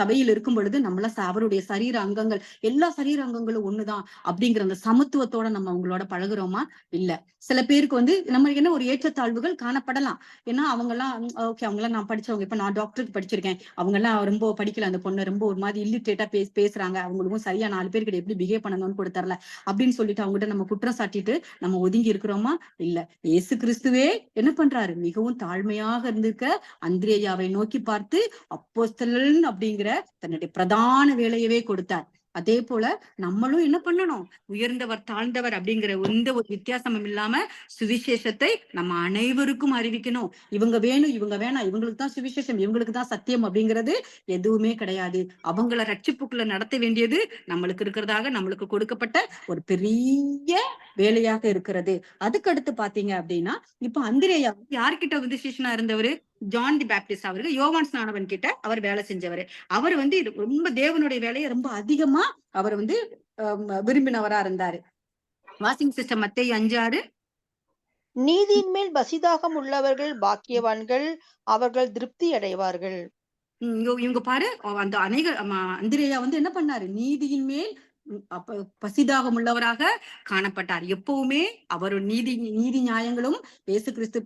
சபையில் இருக்கும் பொழுது நம்மள அவருடைய சரீர அங்கங்கள், எல்லா சரீர அங்கங்களும் ஒண்ணுதான் அப்படிங்கிற அந்த சமத்துவத்தோட நம்ம அவங்களோட பழகுறோமா? இல்ல. சில பேருக்கு வந்து நம்மளுக்கு என்ன ஒரு ஏற்றத்தாழ்வுகள் காணப்படலாம். ஏன்னா அவங்க எல்லாம் ஓகே, அவங்க எல்லாம் நான் படிச்சவங்க, இப்ப நான் டாக்டருக்கு படிச்சிருக்கேன், அவங்க எல்லாம் ரொம்ப படிக்கல, அந்த பொண்ணு ரொம்ப ஒரு மாதிரி இல்லிட்ரேட்டா பேசுறாங்க, அவங்களுக்கும் சரியா 4 பேர்கிட்ட எப்படி பிஹேவ் பண்ணணும்னு கூட தெரியல அப்படின்னு சொல்லிட்டு அவங்ககிட்ட நம்ம குற்றம் சாட்டிட்டு நம்ம ஒதுங்கி இருக்கிறோமா? இல்ல. இயேசு கிறிஸ்துவே என்ன பண்றாரு? மிகவும் தாழ்மையாக இருந்திருக்க அந்திரேயாவை நோக்கி பார்த்து அப்போஸ்தலன் அப்படிங்கிற தன்னுடைய பிரதான வேலையவே கொடுத்தார். அதே போல நம்மளும் என்ன பண்ணணும்? உயர்ந்தவர் தாழ்ந்தவர் அப்படிங்கிற எந்த ஒரு வித்தியாசமும் இல்லாம சுவிசேஷத்தை நம்ம அனைவருக்கும் அறிவிக்கணும். இவங்க வேணும், இவங்க வேணாம், இவங்களுக்கு தான் சுவிசேஷம், இவங்களுக்கு தான் சத்தியம் அப்படிங்கிறது எதுவுமே கிடையாது. அவங்கள ரட்சிப்புக்குள்ள நடத்த வேண்டியது நம்மளுக்கு இருக்கிறதாக நம்மளுக்கு கொடுக்கப்பட்ட ஒரு பெரிய வேலையாக இருக்கிறது. அதுக்கு அடுத்து பாத்தீங்க அப்படின்னா, இப்ப அந்திரேயா யார்கிட்ட வந்து சிஷ்யனா இருந்தவரு? ஜான் தி பேப்டிஸ்ட் அவருக்கு, யோவான் ஸ்நானகன் கிட்ட அவர் வேலை செஞ்சவரு. அவர் வந்து ரொம்ப தேவனுடைய வேலையை ரொம்ப அதிகமா அவர் வந்து விரும்பினவரா இருந்தாரு. வாசிங் சிஸ்டம் மத்தேயு 5:6. நீதியின் மேல் பசிதாகம் உள்ளவர்கள் பாக்கியவான்கள், அவர்கள் திருப்தி அடைவார்கள். இவங்க பாரு, அந்த அந்திரேயா வந்து என்ன பண்ணாரு? நீதியின் மேல் அப்ப பசிதாகம் உள்ளவராக காணப்பட்டார். எப்பவுமே அவர் நீதி நீதி நியாயங்களும் இயேசு கிறிஸ்து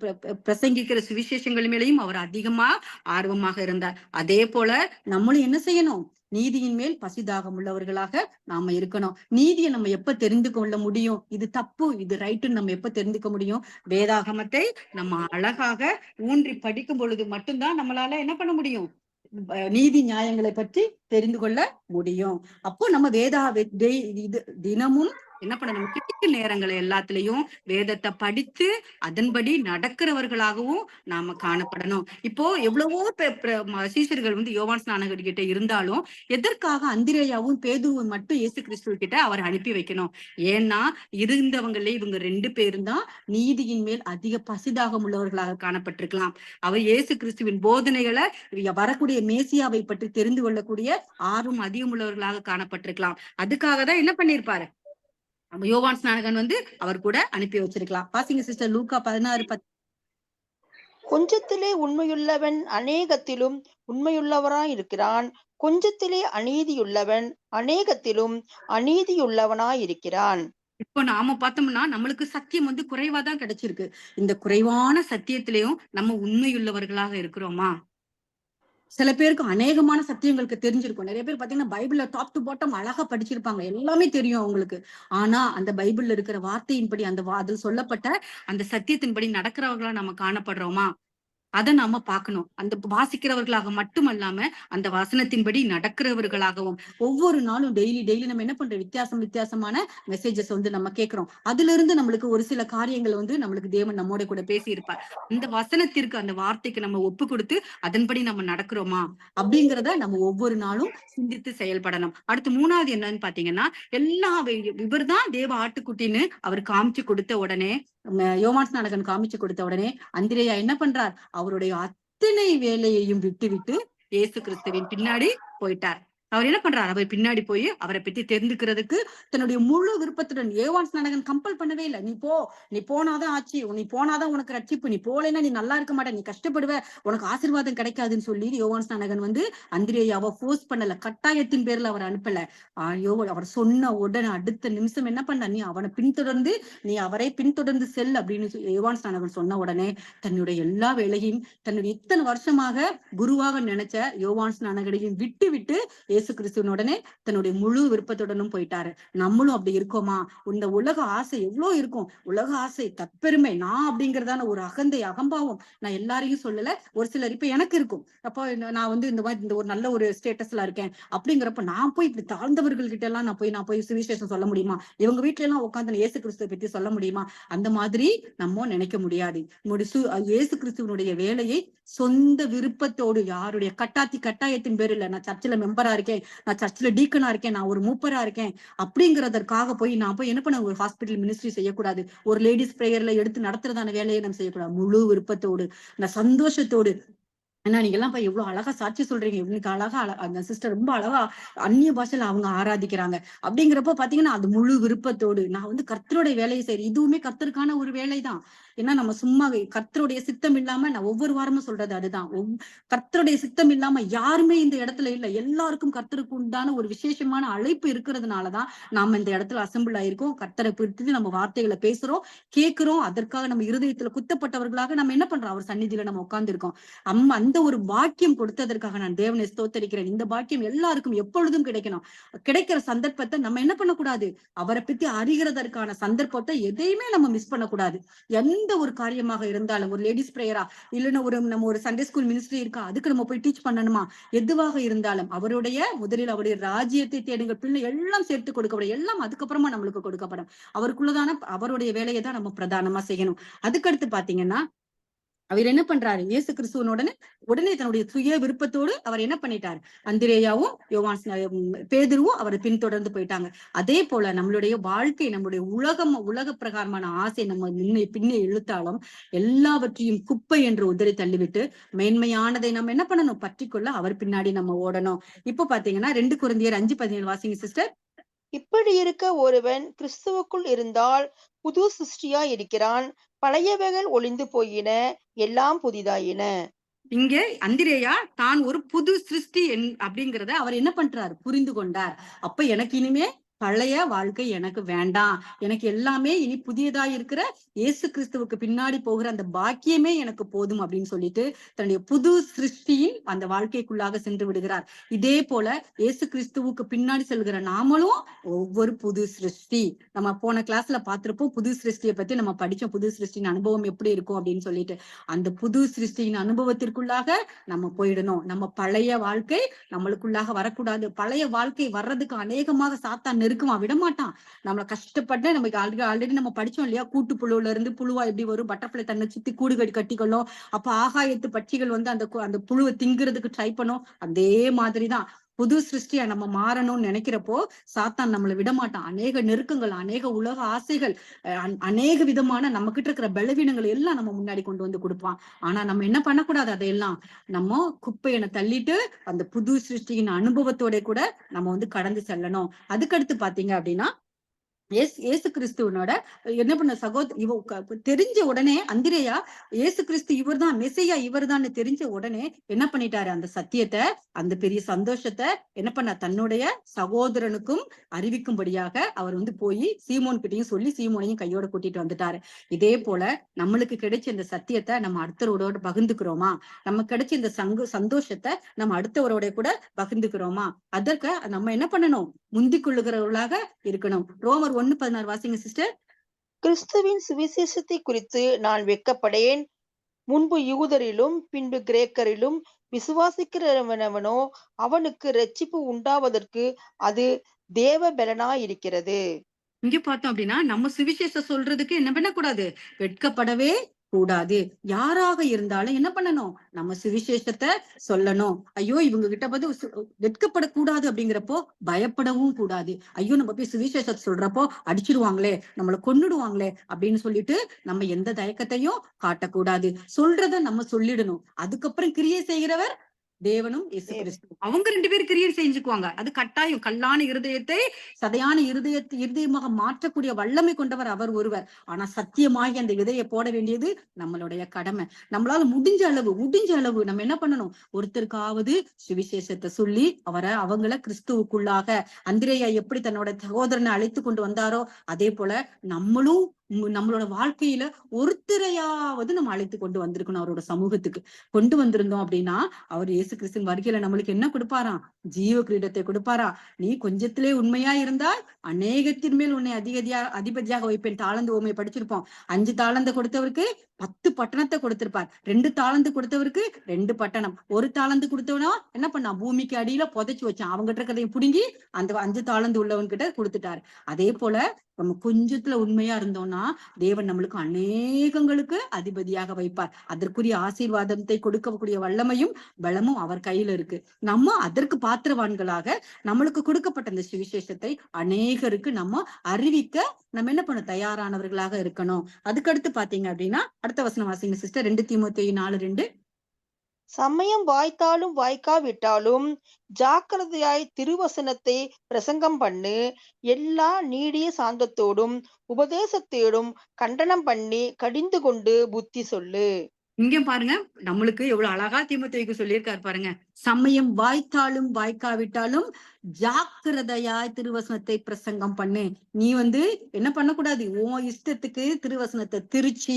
பிரசங்கிக்கிற சுவிசேஷங்கள் மேலேயும் அவர் அதிகமா ஆர்வமாக இருந்தார். அதே போல நம்மளும் என்ன செய்யணும்? நீதியின் மேல் பசிதாகம் உள்ளவர்களாக நாம இருக்கணும். நீதியை நம்ம எப்ப தெரிந்து கொள்ள முடியும்? இது தப்பு, இது ரைட்டுன்னு நம்ம எப்ப தெரிந்துக்க முடியும்? வேதாகமத்தை நம்ம அழகாக ஊன்றி படிக்கும் பொழுது மட்டும்தான் நம்மளால என்ன பண்ண முடியும்? நீதி நியாயங்களை பற்றி தெரிந்து கொள்ள முடியும். அப்போ நம்ம தினமும் என்ன பண்ணணும்? கிடைக்க நேரங்களை எல்லாத்துலயும் வேதத்தை படித்து அதன்படி நடக்கிறவர்களாகவும் நாம காணப்படணும். இப்போ எவ்வளவோ சீஷர்கள் வந்து யோவான் ஸ்நானகர் கிட்ட இருந்தாலும் எதற்காக அந்திரேயாவும் பேதுருவும் மட்டும் இயேசு கிறிஸ்துவ கிட்ட அவர் அனுப்பி வைக்கணும்? ஏன்னா இருந்தவங்களே இவங்க 2 பேரும் தான் நீதியின் மேல் அதிக பசிதாகம் உள்ளவர்களாக காணப்பட்டிருக்கலாம். அவர் இயேசு கிறிஸ்துவின் போதனைகளை வரக்கூடிய மேசியாவை பற்றி தெரிந்து கொள்ளக்கூடிய ஆர்வம் அதிகம் உள்ளவர்களாக காணப்பட்டிருக்கலாம். அதுக்காக தான் என்ன பண்ணிருப்பாரு? யோவான் ஸ்நானகன் வந்து அவர் கூட அனுப்பி வச்சிருக்கலாம். பாத்தீங்க சிஸ்டர், லூக்கா 16:10. கொஞ்சத்திலே உண்மையுள்ளவன் அநேகத்திலும் உண்மையுள்ளவராயிருக்கிறான், கொஞ்சத்திலே அநீதியுள்ளவன் அநேகத்திலும் அநீதியுள்ளவனாயிருக்கிறான். இப்போ நாம பார்த்தோம்னா நம்மளுக்கு சத்தியம் வந்து குறைவாதான் கிடைச்சிருக்கு. இந்த குறைவான சத்தியத்திலையும் நம்ம உண்மையுள்ளவர்களாக இருக்கிறோமா? சில பேருக்கு அநேகமான சத்தியங்களுக்கு தெரிஞ்சிருக்கும். நிறைய பேர் பாத்தீங்கன்னா பைபிள்ல டாப் டு பாட்டம் அழகா படிச்சிருப்பாங்க, எல்லாமே தெரியும் அவங்களுக்கு. ஆனா அந்த பைபிள்ல இருக்கிற வார்த்தையின்படி அதில் சொல்லப்பட்ட அந்த சத்தியத்தின்படி நடக்கிறவர்களா நம்ம காணப்படுறோமா? அதை நாம பார்க்கணும். அந்த வாசிக்கிறவர்களாக மட்டுமல்லாம அந்த வசனத்தின்படி நடக்கிறவர்களாகவும் ஒவ்வொரு நாளும் டெய்லி நம்ம என்ன பண்றோம்? வித்தியாசமான மெசேஜஸ் வந்து நம்ம கேட்கிறோம். அதுல இருந்து நம்மளுக்கு ஒரு சில காரியங்கள் வந்து நம்மளுக்கு தேவன் நம்மோட கூட பேசி இருப்பார். அந்த வசனத்திற்கு, அந்த வார்த்தைக்கு நம்ம ஒப்பு கொடுத்து அதன்படி நம்ம நடக்கிறோமா அப்படிங்கிறத நம்ம ஒவ்வொரு நாளும் சிந்தித்து செயல்படணும். அடுத்து 3வது என்னன்னு பாத்தீங்கன்னா, இவர்தான் தேவ ஆட்டுக்குட்டின்னு அவர் காமிச்சு கொடுத்த உடனே, யோவான் ஸ்நானகன் காமிச்சு கொடுத்த உடனே அந்திரேயா என்ன பண்றார்? அவருடைய அத்தனை வேலையையும் விட்டு இயேசு கிறிஸ்துவின் பின்னாடி போயிட்டார். அவர் என்ன பண்றாரு? அவர் பின்னாடி போய் அவரை பத்தி தெரிந்துக்கிறதுக்கு தன்னுடைய முழு விருப்பத்துடன், யோவான் ஸ்நானகன் கம்பல் பண்ணவே இல்லை. நீ போனாதான் ஆச்சு, நீ போனாதான் உனக்கு ரட்சிப்பு, நீ போலேன்னா நீ நல்லா இருக்க மாட்ட, நீ கஷ்டப்படுவ, உனக்கு ஆசீர்வாதம் கிடைக்காதுன்னு சொல்லி யோவான் ஸ்நானகன் வந்து அந்திரேயாவை ஃபோர்ஸ் பண்ணல, கட்டாயத்தின் பேர்ல அவர் அனுப்பல. அவர் சொன்ன உடனே அடுத்த நிமிஷம் என்ன பண்ண? நீ அவரை பின்தொடர்ந்து செல் அப்படின்னு யோவான் ஸ்நானகன் சொன்ன உடனே தன்னுடைய எல்லா வேலையும், தன்னுடைய இத்தனை வருஷமாக குருவாக நினைச்ச யோவான் ஸ்நானகனையும் விட்டு இயேசு கிறிஸ்துவனுடனே தன்னுடைய முழு விருப்பத்துடனும் போயிட்டாரு. நம்மளும் அப்படி இருக்கோமா? இந்த உலக ஆசை எவ்வளவு இருக்கும். உலக ஆசை, தற்பெருமை, நான் அப்படிங்கறதான ஒரு அகந்தை, அகம்பாவம். நான் எல்லாரையும் சொல்லல, ஒரு சிலர் இப்ப எனக்கு இருக்கும். அப்போ நான் வந்து இந்த மாதிரி இந்த ஒரு நல்ல ஒரு ஸ்டேட்டஸ்ல இருக்கேன் அப்படிங்கிறப்ப நான் போய் இப்படி தாழ்ந்தவர்கள் கிட்ட எல்லாம் நான் போய் சுவிசேஷம் சொல்ல முடியுமா? இவங்க வீட்டுல எல்லாம் உட்காந்து இயேசு கிறிஸ்துவை பத்தி சொல்ல முடியுமா? அந்த மாதிரி நம்ம நினைக்க முடியாது. இயேசு கிறிஸ்துவனுடைய வேலையை சொந்த விருப்பத்தோடு, யாருடைய கட்டாயத்தின் பேர் இல்ல, நான் சர்ச்சில் மெம்பரா இருக்கேன், நான் சர்ச்சில் டீக்கனா இருக்கேன், நான் ஒரு மூப்பரா இருக்கேன் அப்படிங்கறதற்காக நான் போய் என்ன பண்ண? ஒரு ஹாஸ்பிட்டல் மினிஸ்ட்ரி செய்யக்கூடாது. ஒரு லேடிஸ் பிரேயர்ல எடுத்து நடத்துறதான வேலையை நம்ம செய்யக்கூடாது. முழு விருப்பத்தோடு, நான் சந்தோஷத்தோடு. ஏன்னா நீங்க எல்லாம் எவ்வளவு அழகா சாட்சி சொல்றீங்க, இன்னைக்கு அழகா அந்த சிஸ்டர் ரொம்ப அழகா அந்நிய பாஷையில அவங்க ஆராதிக்கிறாங்க அப்படிங்கிறப்ப பாத்தீங்கன்னா அது முழு விருப்பத்தோடு நான் வந்து கர்த்தருடைய வேலையை செய்யறேன். இதுவுமே கர்த்தருக்கான ஒரு வேலைதான். ஏன்னா நம்ம சும்மா கர்த்தருடைய சித்தம் இல்லாம நான் ஒவ்வொரு வாரமும் சொல்றது அதுதான். கர்த்தருடைய சித்தம் இல்லாம யாருமே இந்த இடத்துல இல்ல. எல்லாருக்கும் கர்த்தருக்கு உண்டான ஒரு விசேஷமான அழைப்பு இருக்கிறதுனாலதான் நாம இந்த இடத்துல அசம்பிள் ஆயிருக்கோம். கர்த்தரை பிடித்து நம்ம வார்த்தைகளை பேசுறோம், கேட்கிறோம். அதற்காக நம்ம இருதயத்துல குத்தப்பட்டவர்களாக நம்ம என்ன பண்றோம், அவர் சந்நிதியில நம்ம உட்கார்ந்து இருக்கோம். அந்த ஒரு பாக்கியம் கொடுத்ததற்காக நான் தேவனை ஸ்தோத்தரிக்கிறேன். இந்த பாக்கியம் எல்லாருக்கும் எப்பொழுதும் கிடைக்கணும். கிடைக்கிற சந்தர்ப்பத்தை நம்ம என்ன பண்ணக்கூடாது, அவரை பத்தி அறிகிறதற்கான சந்தர்ப்பத்தை எதையுமே நம்ம மிஸ் பண்ணக்கூடாது. எந்த ஒரு காரியமாக இருந்தாலும், ஒரு லேடிஸ் பிரேயரா இல்லைன்னா நம்ம ஒரு சண்டே ஸ்கூல் மினிஸ்ட்ரி இருக்கா, அதுக்கு நம்ம போய் டீச் பண்ணணுமா, எதுவாக இருந்தாலும் முதலில் அவருடைய ராஜ்யத்தை தேடுங்க, பிள்ளை எல்லாம் சேர்த்து கொடுக்கப்படும். எல்லாம் அதுக்கப்புறமா நம்மளுக்கு கொடுக்கப்படும். அவருக்குள்ளதான அவருடைய வேலையை தான் நம்ம பிரதானமா செய்யணும். அதுக்கடுத்து பாத்தீங்கன்னா அவர் என்ன பண்றாரு, இயேசு கிறிஸ்துவனுடனே உடனே தன்னுடைய சுய விருப்பத்தோடு அவர் என்ன பண்ணிட்டாரு, அந்திரேயாவும் பேதுருவும் அவரை பின்தொடர்ந்து போயிட்டாங்க. அதே போல நம்மளுடைய வாழ்க்கை, நம்மளுடைய உலக பிரகாரமான ஆசை நம்ம பின்னே இழுத்தாலும் எல்லாவற்றையும் குப்பை என்று உதறி தள்ளிவிட்டு மேன்மையானதை நம்ம என்ன பண்ணணும், பற்றிக்கொள்ள அவர் பின்னாடி நம்ம ஓடணும். இப்ப பாத்தீங்கன்னா 2 கொரிந்தியர் 5:17 வாசிங்க சிஸ்டர். இப்படி இருக்க ஒருவன் கிறிஸ்துவுக்குள் இருந்தால் புது சிருஷ்டியா இருக்கிறான், பழையவைகள் ஒளிந்து போயின, எல்லாம் புதிதாயின. இங்க அந்திரேயா தான் ஒரு புது சிருஷ்டி அப்படிங்கிறத அவர் என்ன பண்றாரு, புரிந்து கொண்டார். அப்ப எனக்கு இனிமே பழைய வாழ்க்கை எனக்கு வேண்டாம், எனக்கு எல்லாமே இனி புதியதா இருக்கிற இயேசு கிறிஸ்துவுக்கு பின்னாடி போகிற அந்த பாக்கியமே எனக்கு போதும் அப்படின்னு சொல்லிட்டு தன்னுடைய புது சிருஷ்டியின் அந்த வாழ்க்கைக்குள்ளாக சென்று விடுகிறார். இதே போல இயேசு கிறிஸ்துவுக்கு பின்னாடி செல்கிற நாமளும் ஒவ்வொரு புது சிருஷ்டி. நம்ம போன கிளாஸ்ல பார்த்திருப்போம், புது சிருஷ்டியை பத்தி நம்ம படிச்சோம், புது சிருஷ்டியின் அனுபவம் எப்படி இருக்கும் அப்படின்னு சொல்லிட்டு. அந்த புது சிருஷ்டியின் அனுபவத்திற்குள்ளாக நம்ம போயிடணும். நம்ம பழைய வாழ்க்கை நம்மளுக்குள்ளாக வரக்கூடாது. பழைய வாழ்க்கை வர்றதுக்கு அநேகமாக சாத்தான் நெருக்கமா விடமாட்டான். நம்மள கஷ்டப்பட்டு நமக்கு ஆல்ரெடி நம்ம படிச்சோம் இல்லையா, கூட்டு புழுல இருந்து புழுவா எப்படி வரும், பட்டர்ஃபிளை தன்னை சுத்தி கூடு கட்டிக்கொள்ளும். அப்ப ஆகாயத்து பட்சிகள் அந்த புழுவை திங்கிறதுக்கு ட்ரை பண்ணும். அதே மாதிரிதான் புது சிருஷ்டியா நம்ம மாறணும்னு நினைக்கிறப்போ சாத்தான் நம்மளை விடமாட்டான். அநேக நெருக்கங்கள், அநேக உலக ஆசைகள், அநேக விதமான நம்ம கிட்ட இருக்கிற பலவீனங்கள் எல்லாம் நம்ம முன்னாடி கொண்டு வந்து கொடுப்பான். ஆனா நம்ம என்ன பண்ணக்கூடாது, அதையெல்லாம் நம்ம குப்பையனை தள்ளிட்டு அந்த புது சிருஷ்டியின் அனுபவத்தோட கூட நம்ம கடந்து செல்லணும். அதுக்கடுத்து பாத்தீங்க அப்படின்னா இயேசு கிறிஸ்துவனோட என்ன பண்ண தெரிஞ்ச உடனே அந்திரேயா இயேசு கிறிஸ்து இவர்தான் மெசையா, இவர்தான் தெரிஞ்ச உடனே என்ன பண்ணிட்டாரு, அந்த சத்தியத்தை, அந்த பெரிய சந்தோஷத்தை என்ன பண்ண தன்னுடைய சகோதரனுக்கும் அறிவிக்கும்படியாக அவர் போய் சீமோன் கிட்டையும் சொல்லி சீமோனையும் கையோட கூட்டிட்டு வந்துட்டாரு. இதே போல நம்மளுக்கு கிடைச்ச இந்த சத்தியத்தை நம்ம அடுத்தவரோட பகிர்ந்துக்கிறோமா, நம்ம கிடைச்ச இந்த சந்தோஷத்தை நம்ம அடுத்தவரோட கூட பகிர்ந்துக்கிறோமா, அதற்கு நம்ம என்ன பண்ணணும், முந்திக் கொள்ளுகிறவர்களாக இருக்கணும். ரோமர் 1:16 வாசிங்க சிஸ்டர். கிறிஸ்துவின் சுவிசேஷத்தை குறித்து நான் வெட்கப்படேன், முன்பு யூதரிலும் பின்பு கிரேக்கரிலும் விசுவாசிக்கிறவனவனோ அவனுக்கு இரட்சிப்பு உண்டாவதற்கு அது தேவ பலனாயிருக்கிறது. இங்க பார்த்தோம் அப்படின்னா நம்ம சுவிசேஷம் சொல்றதுக்கு என்ன பண்ணக்கூடாது, வெட்கப்படவே கூடாது. யாராக இருந்தாலும் என்ன பண்ணணும், நம்ம சுவிசேஷத்தை சொல்லணும். ஐயோ இவங்க கிட்ட பார்த்து வெட்கப்படக்கூடாது அப்படிங்கிறப்போ பயப்படவும் கூடாது. ஐயோ நம்ம போய் சுவிசேஷத்தை சொல்றப்போ அடிச்சிடுவாங்களே, நம்மளை கொன்னுடுவாங்களே அப்படின்னு சொல்லிட்டு நம்ம எந்த தயக்கத்தையும் காட்டக்கூடாது. சொல்றத நம்ம சொல்லிடணும். அதுக்கப்புறம் கிரியை செய்கிறவர் தேவனும் இயேசு கிறிஸ்து, அவங்க 2 பேரும் கிரியேட் செஞ்சுக்குவாங்க. அது கட்டாயம். கல்லான இருதயத்தை சதையான இருதயமாக மாற்றக்கூடிய வல்லமை கொண்டவர் அவர் ஒருவர். ஆனா சத்தியமாகி அந்த விதையை போட வேண்டியது நம்மளுடைய கடமை. நம்மளால முடிஞ்ச அளவு நம்ம என்ன பண்ணணும், ஒருத்தருக்காவது சுவிசேஷத்தை சொல்லி அவங்கள கிறிஸ்துவுக்குள்ளாக, அந்திரேயா எப்படி தன்னோட சகோதரனை அழைத்து கொண்டு வந்தாரோ அதே போல நம்மளும் நம்மளோட வாழ்க்கையில ஒருத்தரையாவது நம்ம அழைத்து கொண்டு வந்திருக்கணும். அவரோட சமூகத்துக்கு கொண்டு வந்திருந்தோம் அப்படின்னா அவர் இயேசு கிறிஸ்துவின் வருகையில நம்மளுக்கு என்ன கொடுப்பாராம், ஜீவ கிரீடத்தை கொடுப்பாரா. நீ கொஞ்சத்திலே உண்மையா இருந்தால் அநேகத்தின் மேல் உன்னை அதிபதியாக வைப்பேன். தாளந்து ஓமையை படிச்சிருப்போம். 5 தாளந்து கொடுத்தவருக்கு 10 பட்டணத்தை கொடுத்திருப்பார். 2 தாளந்து கொடுத்தவருக்கு 2 பட்டணம். 1 தாளந்து கொடுத்தவனா என்ன பண்ணா, பூமிக்கு அடியில புதைச்சு வச்சான். அவங்ககிட்ட இருக்கிறதையும் புடுங்கி அந்த 5 தாளந்து உள்ளவன் கிட்ட கொடுத்துட்டாரு. அதே போல நம்ம கொஞ்சத்துல உண்மையா இருந்தோம்னா தேவன் நம்மளுக்கு அநேகங்களுக்கு அதிபதியாக வைப்பார். அதற்குரிய ஆசீர்வாதத்தை கொடுக்கக்கூடிய வல்லமையும் பலமும் அவர் கையில இருக்கு. நம்ம அதற்கு பாத்திரவான்களாக நம்மளுக்கு கொடுக்கப்பட்ட இந்த சுவிசேஷத்தை அநேகருக்கு நம்ம அறிவிக்க நம்ம என்ன பண்ண தயாரானவர்களாக இருக்கணும். அதுக்கடுத்து பாத்தீங்க அப்படின்னா அடுத்த வசனம் வாசிங்க சிஸ்டர். 2 தீமோத்தேயு 4:2. சமயம் வாய்த்தாலும் வாய்க்காவிட்டாலும் ஜாக்கிரதையாய் திருவசனத்தை பிரசங்கம் பண்ணு. எல்லா நீடிய சாந்தத்தோடும் உபதேசத்தோடும் கண்டனம் பண்ணி கடிந்து கொண்டு புத்தி சொல்லு. இங்க பாருங்க, நம்மளுக்கு எவ்வளவு அழகா தீமோத்தேயுக்கு சொல்லியிருக்காரு பாருங்க. சமயம் வாய்த்தாலும் வாய்க்காவிட்டாலும் ஜாக்கிரதையாய் திருவசனத்தை பிரசங்கம் பண்ணு. நீ என்ன பண்ணக்கூடாது, உன் இஷ்டத்துக்கு திருவசனத்தை திரிச்சு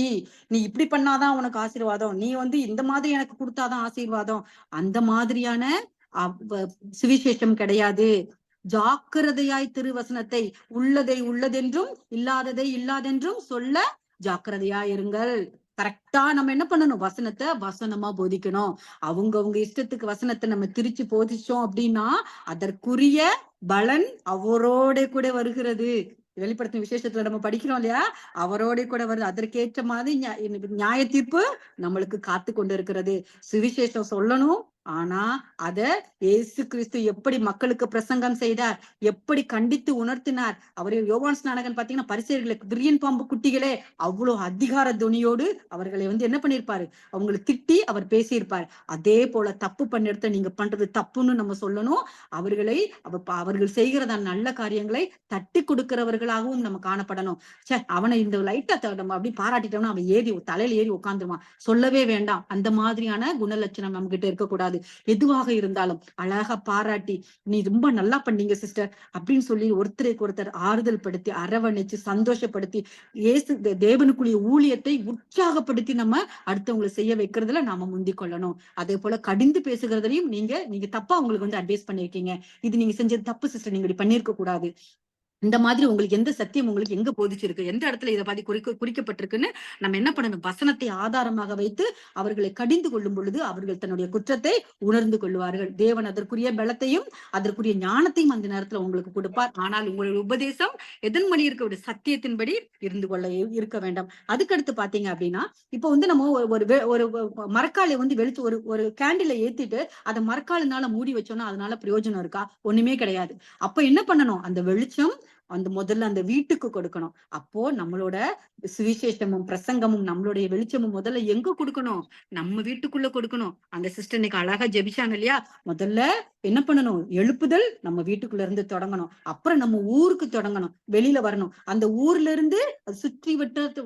நீ இப்படி பண்ணாதான் உனக்கு ஆசீர்வாதம், நீ இந்த மாதிரி எனக்கு கொடுத்தாதான் ஆசீர்வாதம், அந்த மாதிரியான சுவிசேஷம் கிடையாது. ஜாக்கிரதையாய் திருவசனத்தை உள்ளதை உள்ளதென்றும் இல்லாததை இல்லாதென்றும் சொல்ல ஜாக்கிரதையாயிருங்கள். கரெக்டா நம்ம என்ன பண்ணணும், வசனத்தை வசனமா போதிக்கணும். அவங்க இஷ்டத்துக்கு வசனத்தை நம்ம திரிச்சு போதிச்சோம் அப்படின்னா அதற்குரிய பலன் அவரோட கூட வருகிறது. வெளிப்படுத்தும் விசேஷத்துல நம்ம படிக்கிறோம் இல்லையா, அவரோட கூட வருது. அதற்கேற்ற மாதிரி நியாய தீர்ப்பு நம்மளுக்கு காத்து கொண்டு இருக்கிறது. சுவிசேஷம் சொல்லணும், ஆனா அத இயேசு கிறிஸ்து எப்படி மக்களுக்கு பிரசங்கம் செய்தார், எப்படி கண்டித்து உணர்த்தினார். அவரே யோவான் ஸ்நானகன் பாத்தீங்கன்னா பரிசேயர்களுக்கு விரியன் பாம்பு குட்டிகளே அவ்வளவு அதிகார துணியோடு அவர்களை என்ன பண்ணிருப்பாரு, அவங்களை திட்டி அவர் பேசியிருப்பார். அதே போல தப்பு பண்ணிருத்த நீங்க பண்றது தப்புன்னு நம்ம சொல்லணும். அவர்கள் செய்கிறதா நல்ல காரியங்களை தட்டி கொடுக்கிறவர்களாகவும் நம்ம காணப்படணும். அவனை இந்த லைட்டை நம்ம அப்படி பாராட்டிட்டோம்னா அவன் தலையில ஏறி உட்காந்துருவான், சொல்லவே வேண்டாம். அந்த மாதிரியான குணலட்சணம் நம்ம கிட்ட இருக்கக்கூடாது. எதுவாக இருந்தாலும் அழகா பாராட்டி, நீ ரொம்ப நல்லா பண்ணீங்க சிஸ்டர் அப்படின்னு சொல்லி ஒருத்தருக்கு ஒருத்தர் ஆறுதல் படுத்தி அரவணைச்சு சந்தோஷப்படுத்தி தேவனுக்குரிய ஊழியத்தை உற்சாகப்படுத்தி நம்ம அடுத்தவங்களை செய்ய வைக்கிறதுல நாம முந்திக் கொள்ளணும். அதே போல கடிந்து பேசுகிறதுலையும் நீங்க தப்பா உங்களுக்கு அட்வைஸ் பண்ணிருக்கீங்க, இது நீங்க செஞ்சது தப்பு சிஸ்டர், நீங்க இப்படி பண்ணிருக்க கூடாது, இந்த மாதிரி உங்களுக்கு எந்த சத்தியம் உங்களுக்கு எங்க போதிச்சிருக்கு, எந்த இடத்துல இதை பத்தி குறிக்கப்பட்டிருக்குன்னு நம்ம என்ன பண்ணணும், வசனத்தை ஆதாரமாக வைத்து அவர்களை கடிந்து கொள்ளும் பொழுது அவர்கள் தன்னுடைய குற்றத்தை உணர்ந்து கொள்வார்கள். தேவன் அதற்குரிய பலத்தையும் அதற்குரிய ஞானத்தையும் அந்த நேரத்துல உங்களுக்கு கொடுப்பார். ஆனால் உங்களுடைய உபதேசம் எதன் மணி இருக்க சத்தியத்தின்படி இருக்க வேண்டாம். அதுக்கடுத்து பாத்தீங்க அப்படின்னா, இப்ப நம்ம ஒரு மரக்காலை வெளிச்சு ஒரு கேண்டில ஏத்திட்டு அதை மரக்காலினால மூடி வச்சோம்னா அதனால பிரயோஜனம் இருக்கா? ஒண்ணுமே கிடையாது. அப்ப என்ன பண்ணணும், அந்த வெளிச்சம் முதல்ல அந்த வீட்டுக்கு கொடுக்கணும். அப்போ நம்மளோட சுவிசேஷமும் பிரசங்கமும் நம்மளுடைய வெளிச்சமும் முதல்ல எங்க கொடுக்கணும், நம்ம வீட்டுக்குள்ள கொடுக்கணும். அந்த சிஸ்டர் இன்னைக்கு அழகா ஜெபிச்சாங்க இல்லையா, முதல்ல என்ன பண்ணணும், எழுப்புதல் நம்ம வீட்டுக்குள்ள இருந்து தொடங்கணும். அப்புறம் நம்ம ஊருக்கு தொடங்கணும், வெளியில வரணும். அந்த ஊர்ல இருந்து சுற்றி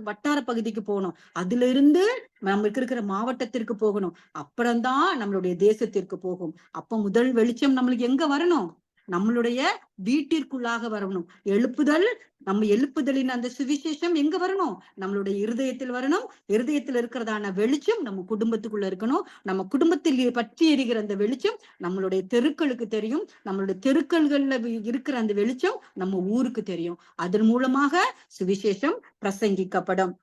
வட்டார பகுதிக்கு போகணும், அதுல இருந்து நம்மளுக்கு இருக்கிற மாவட்டத்திற்கு போகணும், அப்புறம்தான் நம்மளுடைய தேசத்திற்கு போகும். அப்ப முதல் வெளிச்சம் நம்மளுக்கு எங்க வரணும், நம்மளுடைய வீட்டிற்குள்ளாக வரணும். நம்ம எழுப்புதலின் அந்த சுவிசேஷம் எங்க வரணும், நம்மளுடைய இருதயத்தில் வரணும். இருதயத்தில் இருக்கிறதான வெளிச்சம் நம்ம குடும்பத்துக்குள்ள இருக்கணும். நம்ம குடும்பத்தில் பற்றி எரிகிற அந்த வெளிச்சம் நம்மளுடைய தெருக்களுக்கு தெரியும். நம்மளுடைய தெருக்கள்கள்ல இருக்கிற அந்த வெளிச்சம் நம்ம ஊருக்கு தெரியும். அதன் மூலமாக சுவிசேஷம் பிரசங்கிக்கப்படும்.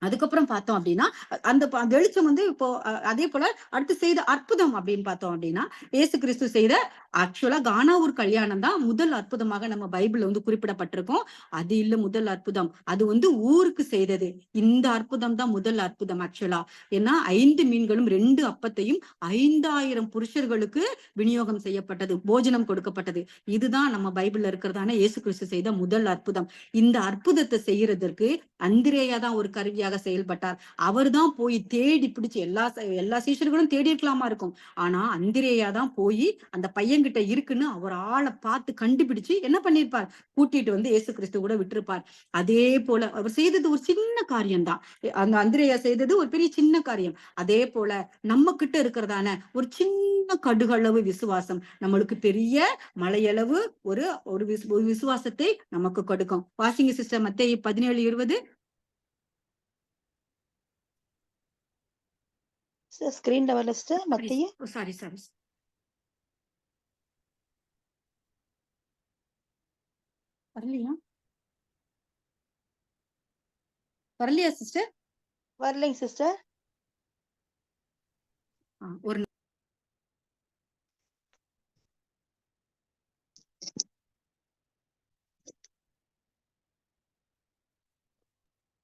அதுக்கப்புறம் பார்த்தோம் அப்படின்னா அந்த வெளிச்சம் இப்போ அதே போல அடுத்து செய்த அற்புதம் அப்படின்னு பார்த்தோம் அப்படின்னா, இயேசு கிறிஸ்து செய்த ஆக்சுவலா கானாவூர் கல்யாணம் தான் முதல் அற்புதமாக நம்ம பைபிள்ல குறிப்பிடப்பட்டிருக்கோம். அது இல்ல முதல் அற்புதம், அது ஊருக்கு செய்தது. இந்த அற்புதம் தான் முதல் அற்புதம் ஆக்சுவலா. ஏன்னா 5 மீன்களும் 2 அப்பத்தையும் 5000 புருஷர்களுக்கு விநியோகம் செய்யப்பட்டது, போஜனம் கொடுக்கப்பட்டது. இதுதான் நம்ம பைபிள்ல இருக்கிறதான இயேசு கிறிஸ்து செய்த முதல் அற்புதம். இந்த அற்புதத்தை செய்யறதற்கு அந்திரேயா தான் ஒரு கருவியாக செயல்பட்டார். அவர் தான் போய் தேடி பிடிச்சு எல்லா சீஷர்களும் தேடி இருக்கலாமா இருக்கும், ஆனா அந்திரேயா தான் போய் அந்த பையன்கிட்ட இருக்குன்னு அவர் ஆளை பார்த்து கண்டுபிடிச்சு என்ன பண்ணிருப்பார், கூட்டிட்டு இயேசு கிறிஸ்து கூட விட்டுருப்பார். அதே போல அவர் செய்தது ஒரு சின்ன காரியம் தான், அந்த அந்திரேயா செய்தது ஒரு பெரிய சின்ன காரியம். அதே போல நம்ம கிட்ட இருக்கிறதான ஒரு சின்ன கடுகளவு விசுவாசம் நம்மளுக்கு பெரிய மலையளவு ஒரு விசுவாசத்தை நமக்கு கொடுக்கும். வாசிங்க சிஸ்டர், மத்தேயு 17:20. ஸ்கிரீன்ல வரல சிஸ்டர், மத்தேயு சாரி வரலையா சிஸ்டர்? வரலைங்க சிஸ்டர்.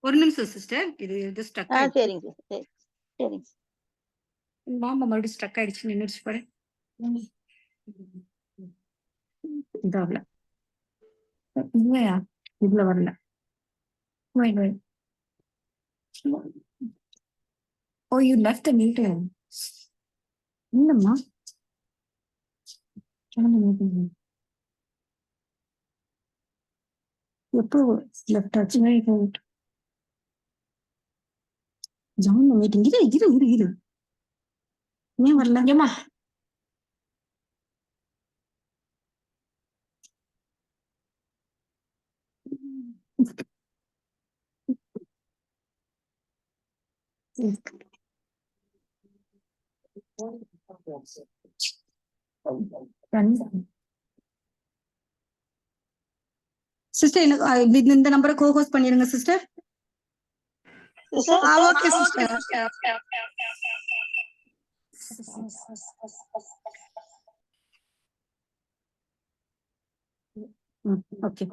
ஒரு நிமிஷம் சிஸ்டர், இது ஸ்டக் ஆயிடுச்சு. சரிங்க சிஸ்டர், சரிங்க. மாமா மறுபடியும் ஸ்டக் ஆயிடுச்சு, நின்னுச்சு பாரு. இதாகல இல்லையா, இதுல வரல. Oh, you left the meeting. இல்லம்மா. join the meeting. எப்போ லெஃப்ட் ஆச்சு? join the meeting. இரு. ஏன் வரல? ஏம்மா சிஸ்டர் எனக்கு இந்த நம்பரை கோஹோஸ்ட் பண்ணிருங்க sister. Okay sister. Okay.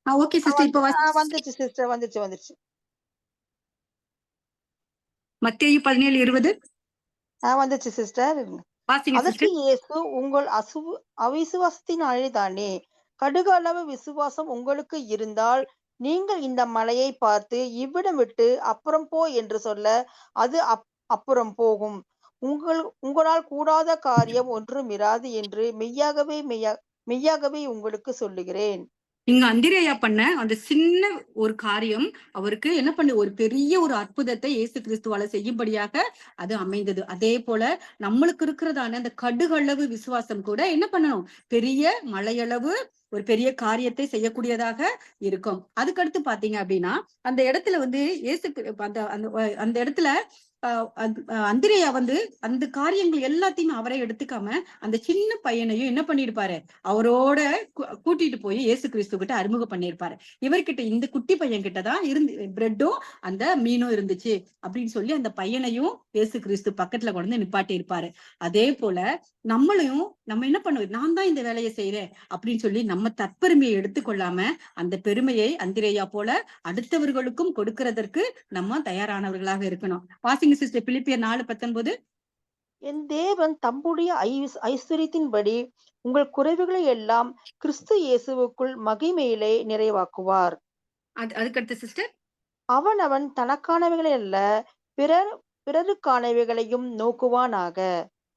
Okay sister. இப்போ வந்துச்சு சிஸ்டர், வந்துச்சு. மத்தேயு 17:20 வந்துச்சு சிஸ்டர். வாசிங்க அதற்கு சிஸ்டர். இயேசு, உங்கள் அவிசுவாசத்தினாலே தானே. கடுகு அளவு விசுவாசம் உங்களுக்கு இருந்தால் நீங்கள் இந்த மலையை பார்த்து இவ்விடம் விட்டு அப்புறம் போ என்று சொல்ல அது அப்புறம் போகும். உங்களால் கூடாத காரியம் ஒன்றும் இராது என்று மெய்யாகவே உங்களுக்கு சொல்லுகிறேன். இங்க அந்திரேயா பண்ண அந்த சின்ன ஒரு காரியம் அவருக்கு என்ன பண்ணு, ஒரு பெரிய ஒரு அற்புதத்தை இயேசு கிறிஸ்துவால செய்யும்படியாக அது அமைந்தது. அதே போல நம்மளுக்கு இருக்கிறதான அந்த கடுகளவு விசுவாசம் கூட என்ன பண்ணணும், பெரிய மலையளவு ஒரு பெரிய காரியத்தை செய்யக்கூடியதாக இருக்கும். அதுக்கடுத்து பாத்தீங்க அப்படின்னா அந்த இடத்துல வந்து இயேசு அந்த இடத்துல அந்திரேயா வந்து அந்த காரியங்கள் எல்லாத்தையுமே அவரை எடுத்துக்காம அந்த சின்ன பையனையும் என்ன பண்ணிருப்பாரு, அவரோட கூட்டிட்டு போய் இயேசு கிறிஸ்து கிட்ட அறிமுகம் பண்ணிருப்பாரு. இவர்கிட்ட இந்த குட்டி பையன் கிட்டதான் பிரெட்டும் அந்த மீனும் இருந்துச்சு அப்படின்னு சொல்லி அந்த பையனையும் இயேசு கிறிஸ்து பக்கத்துல கொண்டு நிப்பாட்டி இருப்பாரு. அதே போல நம்மளையும் நம்ம என்ன பண்ணுவோம், நான் தான் இந்த வேலையை செய்யறேன் அப்படின்னு சொல்லி நம்ம தற்பெருமையை எடுத்துக்கொள்ளாம அந்த பெருமையை அந்திரேயா போல அடுத்தவர்களுக்கும் கொடுக்கிறதற்கு நம்ம தயாரானவர்களாக இருக்கணும். வாசிங்க சிஸ்டர், பிலிப்பியர் 4:19. என் தேவன் தம்முடைய ஐஸ்வரியத்தின்படி உங்கள் குறைவுகளை எல்லாம் கிறிஸ்து இயேசுவுக்குள் மகிமையிலே நிறைவாக்குவார். அதுக்கடுத்து சிஸ்டர், அவனவன் தனக்கானவைகளை அல்ல பிறருக்கானவைகளையும் நோக்குவானாக.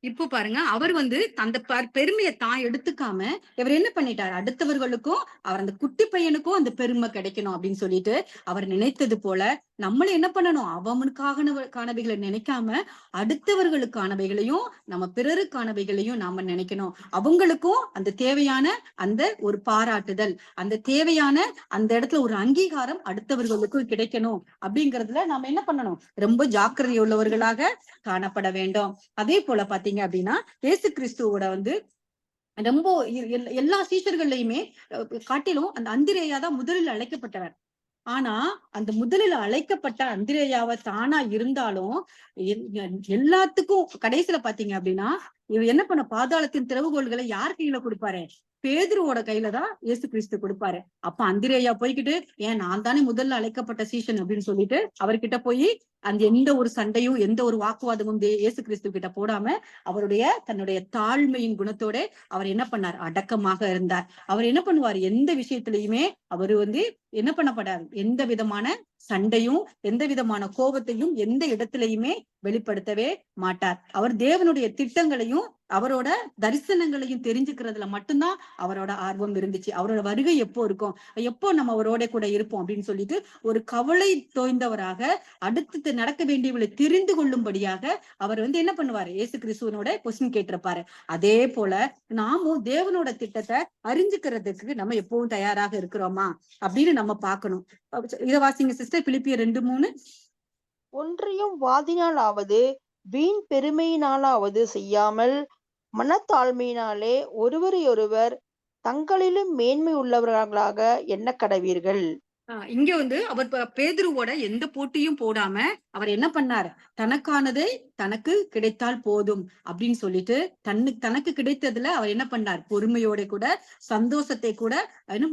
இப்போ பாருங்க, அவர் வந்து அந்த பெருமையை தான் எடுத்துக்காம இவர் என்ன பண்ணிட்டார், அடுத்தவர்களுக்கும் அவர் அந்த குட்டி பையனுக்கும் அந்த பெருமை கிடைக்கணும் அப்படின்னு சொல்லிட்டு அவர் நினைத்தது போல நம்மளும் என்ன பண்ணணும், அவனுக்கானவைகளை நினைக்காம அடுத்தவர்களுக்கானவைகளையும் நம்ம பிறருக்கானவைகளையும் நாம நினைக்கணும். அவங்களுக்கும் அந்த தேவையான அந்த ஒரு பாராட்டுதல், அந்த தேவையான அந்த இடத்துல ஒரு அங்கீகாரம் அடுத்தவர்களுக்கும் கிடைக்கணும். அப்படிங்கறதுல நாம என்ன பண்ணணும், ரொம்ப ஜாக்கிரதை உள்ளவர்களாக காணப்பட வேண்டும். அதே போல பாத்தீங்க அப்படின்னா இயேசு கிறிஸ்துவோட வந்து ரொம்ப எல்லா சீஷர்கள்லயுமே காட்டிலும் அந்த அந்திரேயா தான் முதலில் அழைக்கப்பட்டவர். ஆனா அந்த முதலில் அழைக்கப்பட்ட அந்திரேயாவை தானா இருந்தாலும் எல்லாத்துக்கும் கடைசியில பாத்தீங்க அப்படின்னா இவர் என்ன பண்ண, பாதாளத்தின் திறவுகோள்களை யார் கையில கொடுப்பாரு, பேதுருவோட கையில தான் இயேசு கிறிஸ்து கொடுப்பாரு. அப்ப அந்திரேயா போய்கிட்டு, ஏன் நான் தானே முதல்ல அழைக்கப்பட்ட சீஷன் அப்படின்னு சொல்லிட்டு அவர்கிட்ட போய் அந்த எந்த ஒரு சண்டையும் எந்த ஒரு வாக்குவாதமும் இயேசு கிறிஸ்து கிட்ட போடாம தன்னுடைய தாழ்மையின் குணத்தோட அவர் என்ன பண்ணார், அடக்கமாக இருந்தார். அவர் என்ன பண்ணுவார், எந்த விஷயத்திலயுமே அவரு வந்து என்ன பண்ணப்படாது, எந்த விதமான சண்டையும் எந்த விதமான கோபத்தையும் எந்த இடத்திலையுமே வெளிப்படுத்தவே மாட்டார். அவர் தேவனுடைய திட்டங்களையும் அவரோட தரிசனங்களையும் தெரிஞ்சுக்கிறதுல மட்டும்தான் அவரோட ஆர்வம் இருந்துச்சு. அவரோட வருகை எப்போ இருக்கும், எப்போ நம்ம அவரோட கூட இருப்போம் அப்படின்னு சொல்லிட்டு ஒரு கவலை தோய்ந்தவராக அடுத்து நடக்க வேண்டியவளை தெரிந்து கொள்ளும்படியாக அவர் வந்து என்ன பண்ணுவாரு, இயேசு கிறிஸ்துவனோட கொஸ்டின் கேட்டிருப்பாரு. அதே போல நாமும் தேவனோட திட்டத்தை அறிஞ்சுக்கிறதுக்கு நம்ம எப்பவும் தயாராக இருக்கிறோமா அப்படின்னு நம்ம பார்க்கணும். இதை வாசிங்க சிஸ்டர், பிலிப்பியர் 2:3. ஒன்றையும் வாதினாலாவது வீண் பெருமையினாலாவது செய்யாமல் மனத்தாழ்மையினாலே ஒருவரையொருவர் தங்களிலும் மேன்மை உள்ளவர்களாக எண்ண கடவீர்கள். இங்க வந்து அவர் பேதுருவோட எந்த போட்டியும் போடாம அவர் என்ன பண்ணார்? தனக்கானதை தனக்கு கிடைத்தால் போதும் அப்படின்னு சொல்லிட்டு தனக்கு கிடைத்ததுல அவர் என்ன பண்ணார்? பொறுமையோட கூட, சந்தோஷத்தை கூட,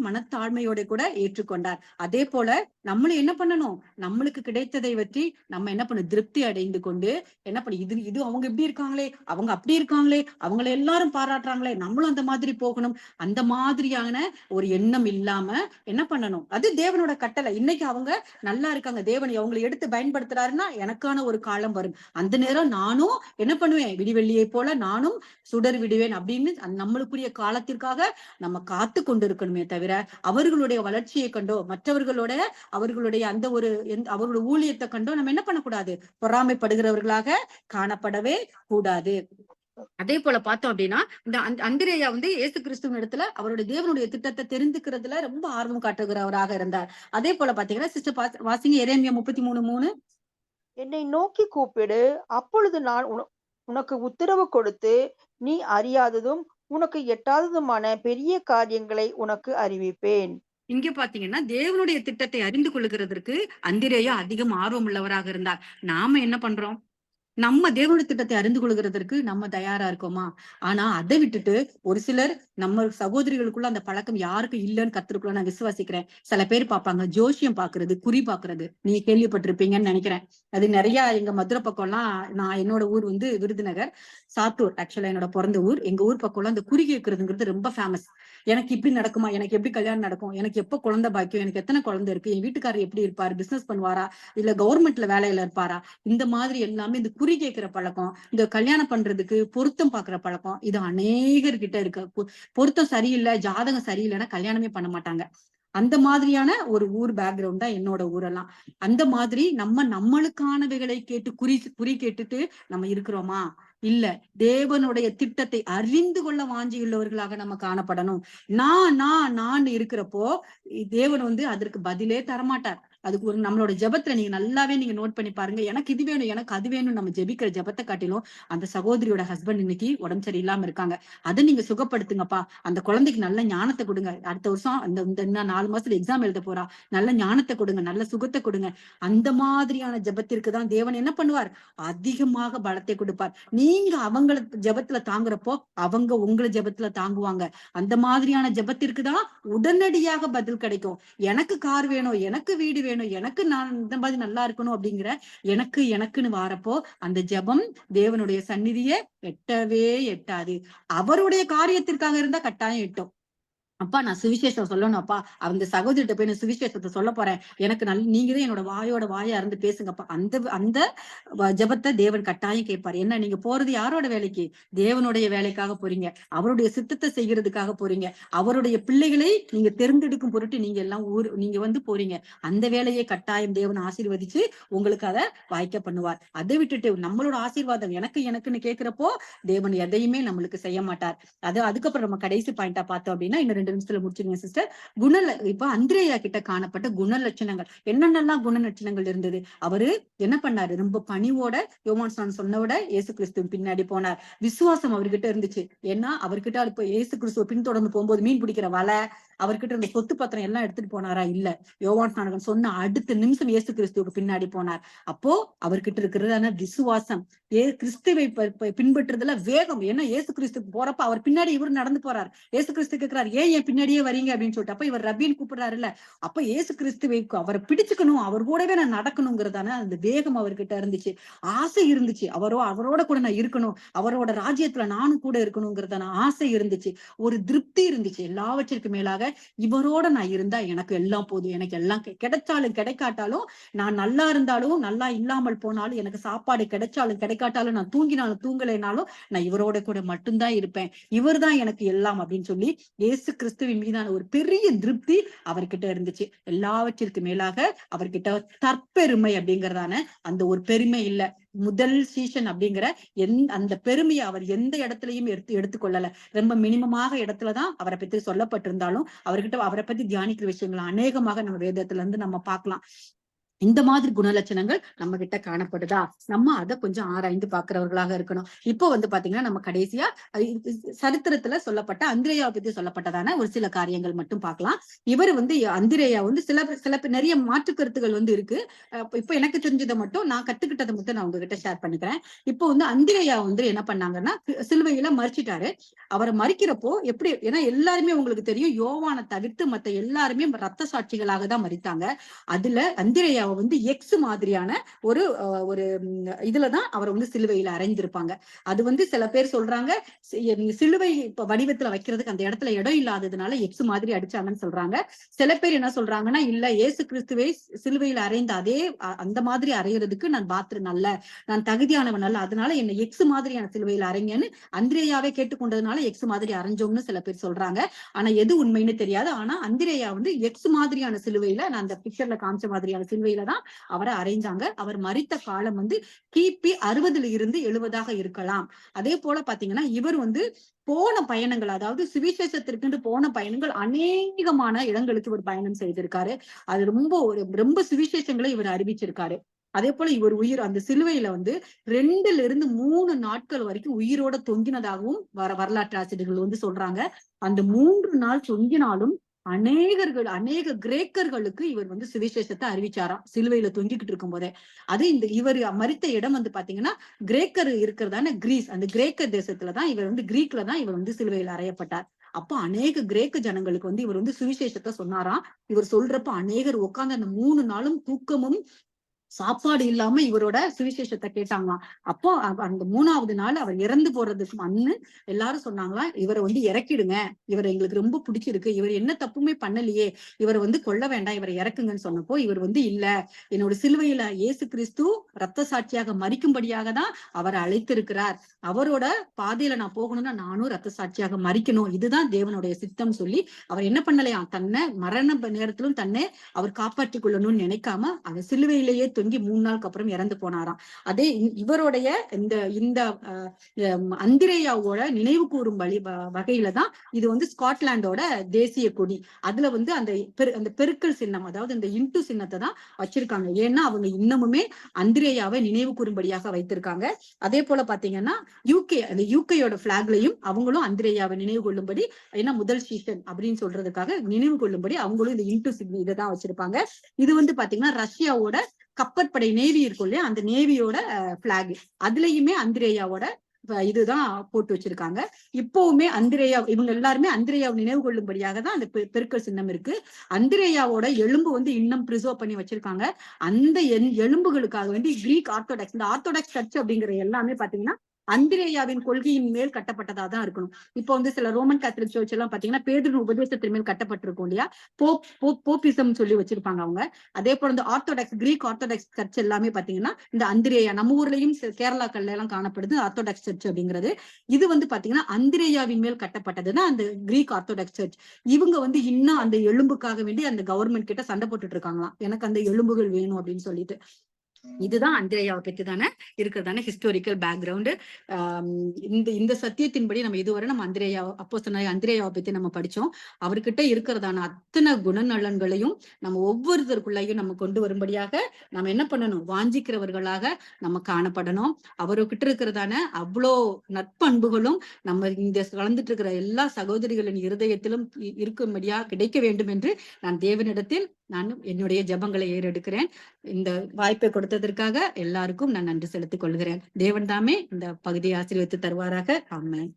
மனத்தாழ்மையோட கூட ஏற்றுக்கொண்டார். அதே போல நம்மளும் என்ன பண்ணணும்? நம்மளுக்கு கிடைத்ததை பற்றி நம்ம என்ன பண்ணணும்? திருப்தி அடைந்து கொண்டு என்ன பண்ண இது அவங்க இப்படி இருக்காங்களே, அவங்க அப்படி இருக்காங்களே, அவங்களை எல்லாரும் பாராட்டுறாங்களே, நம்மளும் அந்த மாதிரி போகணும். அந்த மாதிரியான ஒரு எண்ணம் இல்லாம என்ன பண்ணணும்? அது தேவனோட கட்டளை. இன்னைக்கு அவங்க நல்லா இருக்காங்க, தேவன் அவங்களை எடுத்து பயன்படுத்துறாருன்னா எனக்கான ஒரு காலம் வரும். அந்த நேரம் நானும் என்ன பண்ணுவேன்? விடிவெள்ளியை போல நானும் சுடர் விடுவேன் அப்படின்னு நம்மளுக்குரிய காலத்திற்காக நம்ம காத்து கொண்டிருக்கணுமே தவிர அவர்களுடைய வளர்ச்சியை கண்டோ, அவர்களுடைய அந்த ஒரு அவர்களுடைய ஊழியத்தை கண்டோ நம்ம என்ன பண்ணக்கூடாது? பொறாமைப்படுகிறவர்களாக காணப்படவே கூடாது. அதே போல பார்த்தோம் அப்படின்னா, இந்த அந்திரேயா வந்து இயேசு கிறிஸ்துவின் இடத்துல அவருடைய தேவனுடைய திட்டத்தை தெரிந்துக்கிறதுல ரொம்ப ஆர்வம் காட்டுகிறவராக இருந்தார். அதே போல பாத்தீங்கன்னா, சிஸ்டர் வாசிங்க எரேமியா 33:3. என்னை நோக்கி கூப்பிடு, அப்பொழுது நான் உனக்கு உத்தரவு கொடுத்து, நீ அறியாததும் உனக்கு எட்டாததுமான பெரிய காரியங்களை உனக்கு அறிவிப்பேன். இங்க பாத்தீங்கன்னா, தேவனுடைய திட்டத்தை அறிந்து கொள்ளுகிறதற்கு அந்திரேயா அதிகம் ஆர்வம் உள்ளவராக இருந்தார். நாம என்ன பண்றோம்? நம்ம தேவனுடைய திட்டத்தை அறிந்து கொள்கிறதற்கு நம்ம தயாரா இருக்கோமா? ஆனா அதை விட்டுட்டு ஒரு சிலர் நம்ம சகோதரிகளுக்குள்ள அந்த பழக்கம் யாருக்கும் இல்லைன்னு கத்துருக்குள்ள நான் விசுவாசிக்கிறேன். சில பேர் பார்ப்பாங்க, ஜோசியம் பாக்குறது, குறி பாக்குறது. நீங்க கேள்விப்பட்டிருப்பீங்கன்னு நினைக்கிறேன். அது நிறைய எங்க மதுரை பக்கம் எல்லாம், நான் என்னோட ஊர் வந்து விருதுநகர், சாத்தூர் ஆக்சுவலா என்னோட பிறந்த ஊர். எங்க ஊர் பக்கம் எல்லாம் அந்த குறி கேட்கறதுங்கிறது ரொம்ப ஃபேமஸ். எனக்கு இப்படி நடக்குமா? எனக்கு எப்படி கல்யாணம் நடக்கும்? எனக்கு எப்ப குழந்தை பாக்கியம்? எனக்கு எத்தனை குழந்தை இருக்கு? என் வீட்டுக்காரர் எப்படி இருப்பாரு? பிசினஸ் பண்ணுவாரா? இல்ல கவர்மெண்ட்ல வேலையில இருப்பாரா? இந்த மாதிரி எல்லாமே இந்த குறி கேட்கிற பழக்கம், இந்த கல்யாணம் பண்றதுக்கு பொருத்தம் பாக்குற பழக்கம், இது அநேகர்கிட்ட இருக்கு. பொருத்தம் சரியில்லை, ஜாதகம் சரியில்லைன்னா கல்யாணமே பண்ண மாட்டாங்க. அந்த மாதிரியான ஒரு ஊர் பேக்ரவுண்ட் தான் என்னோட ஊரெல்லாம். அந்த மாதிரி நம்மளுக்கானவைகளை கேட்டு குறி கேட்டுட்டு நம்ம இருக்கிறோமா? இல்ல, தேவனுடைய திட்டத்தை அறிந்து கொள்ள வாஞ்சியுள்ளவர்களாக நம்ம காணப்படணும். நான் இருக்கிறப்போ தேவன் வந்து அதற்கு பதிலே தரமாட்டார். அதுக்கு ஒரு நம்மளோட ஜெபத்துல நீங்க நல்லாவே நீங்க நோட் பண்ணி பாருங்க. எனக்கு இது வேணும், எனக்கு அது வேணும், நம்ம ஜெபிக்கிற ஜெபத்தை காட்டிலும் அந்த சகோதரியோட ஹஸ்பண்ட் இன்னைக்கு உடம்பு சரியில்லாம இருக்காங்க, அதை நீங்க சுகப்படுத்துங்கப்பா. அந்த குழந்தைக்கு நல்ல ஞானத்தை கொடுங்க. அடுத்த வருஷம் இந்த 4 மாசத்துல எக்ஸாம் எழுத போறா, நல்ல ஞானத்தை கொடுங்க, நல்ல சுகத்தை கொடுங்க. அந்த மாதிரியான ஜெபத்திற்கு தான் தேவன் என்ன பண்ணுவார்? அதிகமாக பலத்தை கொடுப்பார். நீங்க அவங்கள ஜெபத்துல தாங்குறப்போ அவங்க உங்களை ஜெபத்துல தாங்குவாங்க. அந்த மாதிரியான ஜெபத்திற்கு தான் உடனடியாக பதில் கிடைக்கும். எனக்கு கார் வேணும், எனக்கு வீடு வேணும், எனக்கு நான் இந்த மாதிரி நல்லா இருக்கணும் அப்படிங்கிற எனக்குன்னு வாரப்போ அந்த ஜெபம் தேவனுடைய சந்நிதியை எட்டவே எட்டாது. அவருடைய காரியத்திற்காக இருந்தா கட்டாயம் எட்டும். அப்பா நான் சுவிசேஷம் சொல்லணும், அப்பா அந்த சகோதரிட்ட போய் நான் சுவிசேஷத்தை சொல்ல போறேன், எனக்கு நீங்க தான் என்னோட வாயா இருந்து பேசுங்கப்பா. அந்த அந்த ஜெபத்தை தேவன் கட்டாயம் கேட்பாரு. என்ன, நீங்க போறது யாரோட வேலைக்கு? தேவனுடைய வேலைக்காக போறீங்க, அவருடைய சித்தத்தை செய்யறதுக்காக போறீங்க, அவருடைய பிள்ளைகளை நீங்க தேர்ந்தெடுக்கும் பொருட்டு நீங்க எல்லாம் நீங்க வந்து போறீங்க. அந்த வேலையை கட்டாயம் தேவன் ஆசீர்வதிச்சு உங்களுக்கு அதை வாய்க்க பண்ணுவார். அதை விட்டுட்டு நம்மளோட ஆசீர்வாதம் எனக்குன்னு கேட்கிறப்போ தேவன் எதையுமே நம்மளுக்கு செய்ய மாட்டார். அதுக்கப்புறம் நம்ம கடைசி பாயிண்டா பார்த்தோம் அப்படின்னா, இன்னும் 2 நிமிஷத்துல முடிச்சுங்க சிஸ்டர். இப்ப அந்திரேயா கிட்ட காணப்பட்ட குணலட்சணங்கள் என்னென்னலாம் குணலட்சணங்கள் இருந்தது? அவரு என்ன பண்ணாரு? ரொம்ப பணிவோட யோவான் சொன்னவிட இயேசு கிறிஸ்து பின்னாடி போனார். விசுவாசம் அவர்கிட்ட இருந்துச்சு. ஏன்னா அவர்கிட்ட இப்ப இயேசு கிறிஸ்துவ பின்தொடர்ந்து போகும்போது மீன் பிடிக்கிற வலை, அவர்கிட்ட இருந்த சொத்து பத்திரம் எல்லாம் எடுத்துட்டு போனாரா? இல்ல. யோவான் சொன்ன அடுத்த நிமிஷம் இயேசு கிறிஸ்துவுக்கு பின்னாடி போனார். அப்போ அவர்கிட்ட இருக்கிறதான விசுவாசம், கிறிஸ்துவை பின்பற்றுறதுல வேகம். ஏன்னா இயேசு கிறிஸ்துக்கு போறப்ப அவர் பின்னாடி இவர் நடந்து போறார். இயேசு கிறிஸ்து கேட்கிறார், ஏன் என் பின்னாடியே வரீங்க அப்படின்னு சொல்லிட்டு. அப்ப இவர் ரபின்னு கூப்பிடுறாருல்ல, அப்ப இயேசு கிறிஸ்துவை அவரை பிடிச்சுக்கணும், அவர் கூடவே நான் நடக்கணுங்கிறதான அந்த வேகம் அவர்கிட்ட இருந்துச்சு. ஆசை இருந்துச்சு, அவரோட கூட நான் இருக்கணும், அவரோட ராஜ்யத்துல நானும் கூட இருக்கணுங்கிறதான ஆசை இருந்துச்சு. ஒரு திருப்தி இருந்துச்சு. எல்லாவற்றிற்கு மேலாக இவரோட நான் இருந்தா எனக்கு எல்லாம் போதும், எனக்கு எல்லாம் கிடைச்சாலும் கிடைக்காட்டாலும், நான் நல்லா இருந்தாலும் நல்லா இல்லாமல் போனாலும், எனக்கு சாப்பாடு கிடைச்சாலும் கிடைக்காட்டாலும், நான் தூங்கினாலும் தூங்கலைனாலும் நான் இவரோட கூட மட்டும்தான் இருப்பேன், இவர் தான் எனக்கு எல்லாம் அப்படின்னு சொல்லி இயேசு கிறிஸ்துவின் மீதான ஒரு பெரிய திருப்தி அவர்கிட்ட இருந்துச்சு. எல்லாவற்றிற்கு மேலாக அவர்கிட்ட தற்பெருமை அப்படிங்கறதான அந்த ஒரு பெருமை இல்ல. முதல் சீசன் அப்படிங்கிற அந்த பெருமையை அவர் எந்த இடத்துலயும் எடுத்துக்கொள்ளல. ரொம்ப மினிமமாக இடத்துலதான் அவரை பத்தி சொல்லப்பட்டிருந்தாலும் அவரை பத்தி தியானிக்கிற விஷயங்கள் அநேகமாக நம்ம வேதத்துல இருந்து நம்ம பார்க்கலாம். இந்த மாதிரி குணலட்சணங்கள் நம்ம கிட்ட காணப்படுதா, நம்ம அதை கொஞ்சம் ஆராய்ந்து பாக்குறவர்களாக இருக்கணும். இப்போ பாத்தீங்கன்னா நம்ம கடைசியா சரித்திரத்துல சொல்லப்பட்ட அந்திரேயாவை பத்தி சொல்லப்பட்டதான ஒரு சில காரியங்கள் மட்டும் பார்க்கலாம். இவர் அந்திரேயா சில நிறைய மாற்று கருத்துகள் இருக்கு. இப்ப எனக்கு தெரிஞ்சதை மட்டும் நான் கத்துக்கிட்டதை மட்டும் நான் உங்ககிட்ட ஷேர் பண்ணிக்கிறேன். இப்போ அந்திரேயா என்ன பண்ணாங்கன்னா சிலுவையில மறிச்சிட்டாரு. அவரை மறிக்கிறப்போ எப்படி, ஏன்னா எல்லாருமே உங்களுக்கு தெரியும், யோவானை தவிர்த்து மத்த எல்லாருமே ரத்த சாட்சிகளாக தான் மறித்தாங்க. அதுல அந்திரேயா எக்ஸ் மாதிரியான ஒரு ஒரு இதுலதான் அவர் சிலுவையில அறைந்திருப்பாங்க. அது சில பேர் சொல்றாங்க சிலுவை வடிவத்துல வைக்கிறதுக்கு அந்த இடத்துல இடம் இல்லாததுனால எக்ஸ் மாதிரி அடிச்சாங்கன்னு சொல்றாங்க. சில பேர் என்ன சொல்றாங்கன்னா, இல்ல இயேசு கிறிஸ்துவை சிலுவையில அறைந்த அதே அந்த மாதிரி அறையிறதுக்கு நான் பாத்திரம் அல்ல, நான் தகுதியானவன் அல்ல, அதனால என்ன எக்ஸ் மாதிரியான சிலுவையில அறைங்கன்னு அந்திரேயாவே கேட்டுக்கொண்டதுனால எக்ஸ் மாதிரி அரைஞ்சோம்னு சில பேர் சொல்றாங்க. ஆனா எது உண்மைன்னு தெரியாது. ஆனா அந்திரேயா எக்ஸ் மாதிரியான சிலுவையில, நான் அந்த பிக்சர்ல காமிச்ச மாதிரியான சிலுவையில தான் அவரை அறைஞ்சாங்க. அவர் மரித்த காலம் கிபி 60 இருந்து 70 இருக்கலாம். அதே போல பாத்தீங்கன்னா இவர் போன பயணங்கள், அதாவது சுவிசேஷத்திற்கு போன பயணங்கள் அநேகமான இடங்களுக்கு இவர் பயணம் செய்திருக்காரு. அது ரொம்ப சுவிசேஷங்களை இவர் அறிவிச்சிருக்காரு. அதே போல இவர் அந்த சிலுவையில 2 இருந்து 3 நாட்கள் வரைக்கும் உயிரோட தொங்கினதாகவும் வரலாற்று ஆசிரியர்கள் சொல்றாங்க. அந்த 3 நாள் தொங்கினாலும் அநேக கிரேக்கர்களுக்கு இவர் சுவிசேஷத்தை அறிவிச்சாராம் சிலுவையில தொங்கிக்கிட்டு இருக்கும் போதே. அது இவர் மரித்த இடம் பாத்தீங்கன்னா கிரேக்கர் இருக்கிறதான கிரீஸ், அந்த கிரேக்க தேசத்துலதான் இவர் கிரீக்ல தான் இவர் சிலுவையில் அறையப்பட்டார். அப்போ அநேக கிரேக்க ஜனங்களுக்கு இவர் சுவிசேஷத்தை சொன்னாராம். இவர் சொல்றப்ப அநேகர் உட்கார்ந்து அந்த 3 நாளும் தூக்கமும் சாப்பாடு இல்லாம இவரோட சுவிசேஷத்தை கேட்டாங்களாம். அப்போ அந்த 3ஆவது நாள் அவர் இறந்து போறதுக்கு அன்னு எல்லாரும் சொன்னாங்களாம், இவரை இறக்கிடுங்க, இவர் எங்களுக்கு ரொம்ப பிடிச்சிருக்கு, இவர் என்ன தப்புமே பண்ணலையே, இவரை கொல்ல வேண்டாம், இவரை இறக்குங்கன்னு சொன்னப்போ இவர் இல்ல, என்னோட சிலுவையில இயேசு கிறிஸ்து ரத்த சாட்சியாக மறிக்கும்படியாக தான் அவரை அழைத்திருக்கிறார், அவரோட பாதையில நான் போகணும்னா நானும் ரத்த சாட்சியாக மறிக்கணும், இதுதான் தேவனுடைய சித்தம் சொல்லி அவர் என்ன பண்ணலையாம், தன்னை மரண நேரத்திலும் தன்னை அவர் காப்பாற்றிக் கொள்ளணும்னு நினைக்காம அவர் சிலுவையிலேயே தொங்கி 3 நாளுக்கு அப்புறம் இறந்து போனாராம். அதே இவருடைய இந்த அந்திரேயாவோட நினைவு கூறும் வகையில தான் இது ஸ்காட்லாண்டோட தேசிய கொடி. அதுல அந்த பெருக்கல் சின்னம், அதாவது இந்த இன்டு சின்னத்தை தான் வச்சிருக்காங்க. ஏன்னா அவங்க இன்னமுமே அந்திரேயாவை நினைவு கூறும்படியாக வைத்திருக்காங்க. அதே போல பாத்தீங்கன்னா அந்த யூகேயோட பிளாக்லயும் அவங்களும் அந்திரேயாவை நினைவு கொள்ளும்படி, ஏன்னா முதல் சீசன் அப்படின்னு சொல்றதுக்காக நினைவு கொள்ளும்படி அவங்களும் இந்த இன்டு இதைதான் வச்சிருப்பாங்க. இது பாத்தீங்கன்னா ரஷ்யாவோட கப்பற்படை நேவி இருக்கும் இல்லையா, அந்த நேவியோட பிளாக், அதுலயுமே அந்திரேயாவோட இதுதான் போட்டு வச்சிருக்காங்க. இப்பவுமே அந்திரேயா, இவங்க எல்லாருமே அந்திரேயாவை நினைவு கொள்ளும்படியாக தான் அந்த பெருக்கல் சின்னம் இருக்கு. அந்திரேயாவோட எலும்பு இன்னும் பிரிசர்வ் பண்ணி வச்சிருக்காங்க. அந்த எலும்புகளுக்காக வேண்டி கிரீக் ஆர்த்தோடாக்ஸ், இந்த ஆர்த்தோடாக்ஸ் சர்ச் அப்படிங்கிற எல்லாமே பாத்தீங்கன்னா அந்திரேயாவின் கொள்கையின் மேல் கட்டப்பட்டதா தான் இருக்கணும். இப்போ சில ரோமன் கேத்தலிக் சர்ச் எல்லாம் பாத்தீங்கன்னா பேதுரு உபதேசத்தின் மேல் கட்டப்பட்டிருக்கும் இல்லையா, போப்பிசம் சொல்லி வச்சிருப்பாங்க அவங்க. அதே போல இந்த ஆர்த்தோடாக்ஸ், கிரீக் ஆர்த்தோடாக்ஸ் சர்ச் எல்லாமே பாத்தீங்கன்னா இந்த அந்திரேயா, நம்ம ஊர்லயும் கேரளாக்கள்ல எல்லாம் காணப்படுது ஆர்த்தோடாக்ஸ் சர்ச் அப்படிங்கிறது. இது பாத்தீங்கன்னா அந்திரேயாவின் மேல் கட்டப்பட்டதுதான் அந்த கிரீக் ஆர்த்தோடாக்ஸ் சர்ச். இவங்க இன்னும் அந்த எலும்புக்காக வேண்டி அந்த கவர்மெண்ட் கிட்ட சண்டை போட்டுட்டு இருக்காங்களாம், எனக்கு அந்த எலும்புகள் வேணும் அப்படின்னு சொல்லிட்டு. இதுதான் அந்திரேயாவை பத்தி தானே இருக்கிறதான ஹிஸ்டாரிக்கல் பேக்ரவுண்டு. இந்த சத்தியத்தின்படி நம்ம இதுவரை நம்ம அப்போஸ்தலனாகிய அந்திரேயாவை பத்தி நம்ம படிச்சோம். அவர்கிட்ட இருக்கிறதான அத்தனை குணநலன்களையும் நம்ம ஒவ்வொருத்தருக்குள்ளையும் நம்ம கொண்டு வரும்படியாக நம்ம என்ன பண்ணணும், வாஞ்சிக்கிறவர்களாக நம்ம காணப்படணும். அவர்கிட்ட இருக்கிறதான அவ்வளோ நற்பண்புகளும் நம்ம இந்த கலந்துட்டு இருக்கிற எல்லா சகோதரிகளின் இருதயத்திலும் இருக்கும்படியா கிடைக்க வேண்டும் என்று நான் தேவனிடத்தில் என்னுடைய ஜெபங்களை ஏறெடுக்கிறேன். இந்த வாய்ப்பை கொடுத்ததற்காக எல்லாருக்கும் நான் நன்றி செலுத்திக் கொள்கிறேன். தேவன் தாமே இந்த பகுதியை ஆசீர்வதித்து தருவாராக. ஆமென்.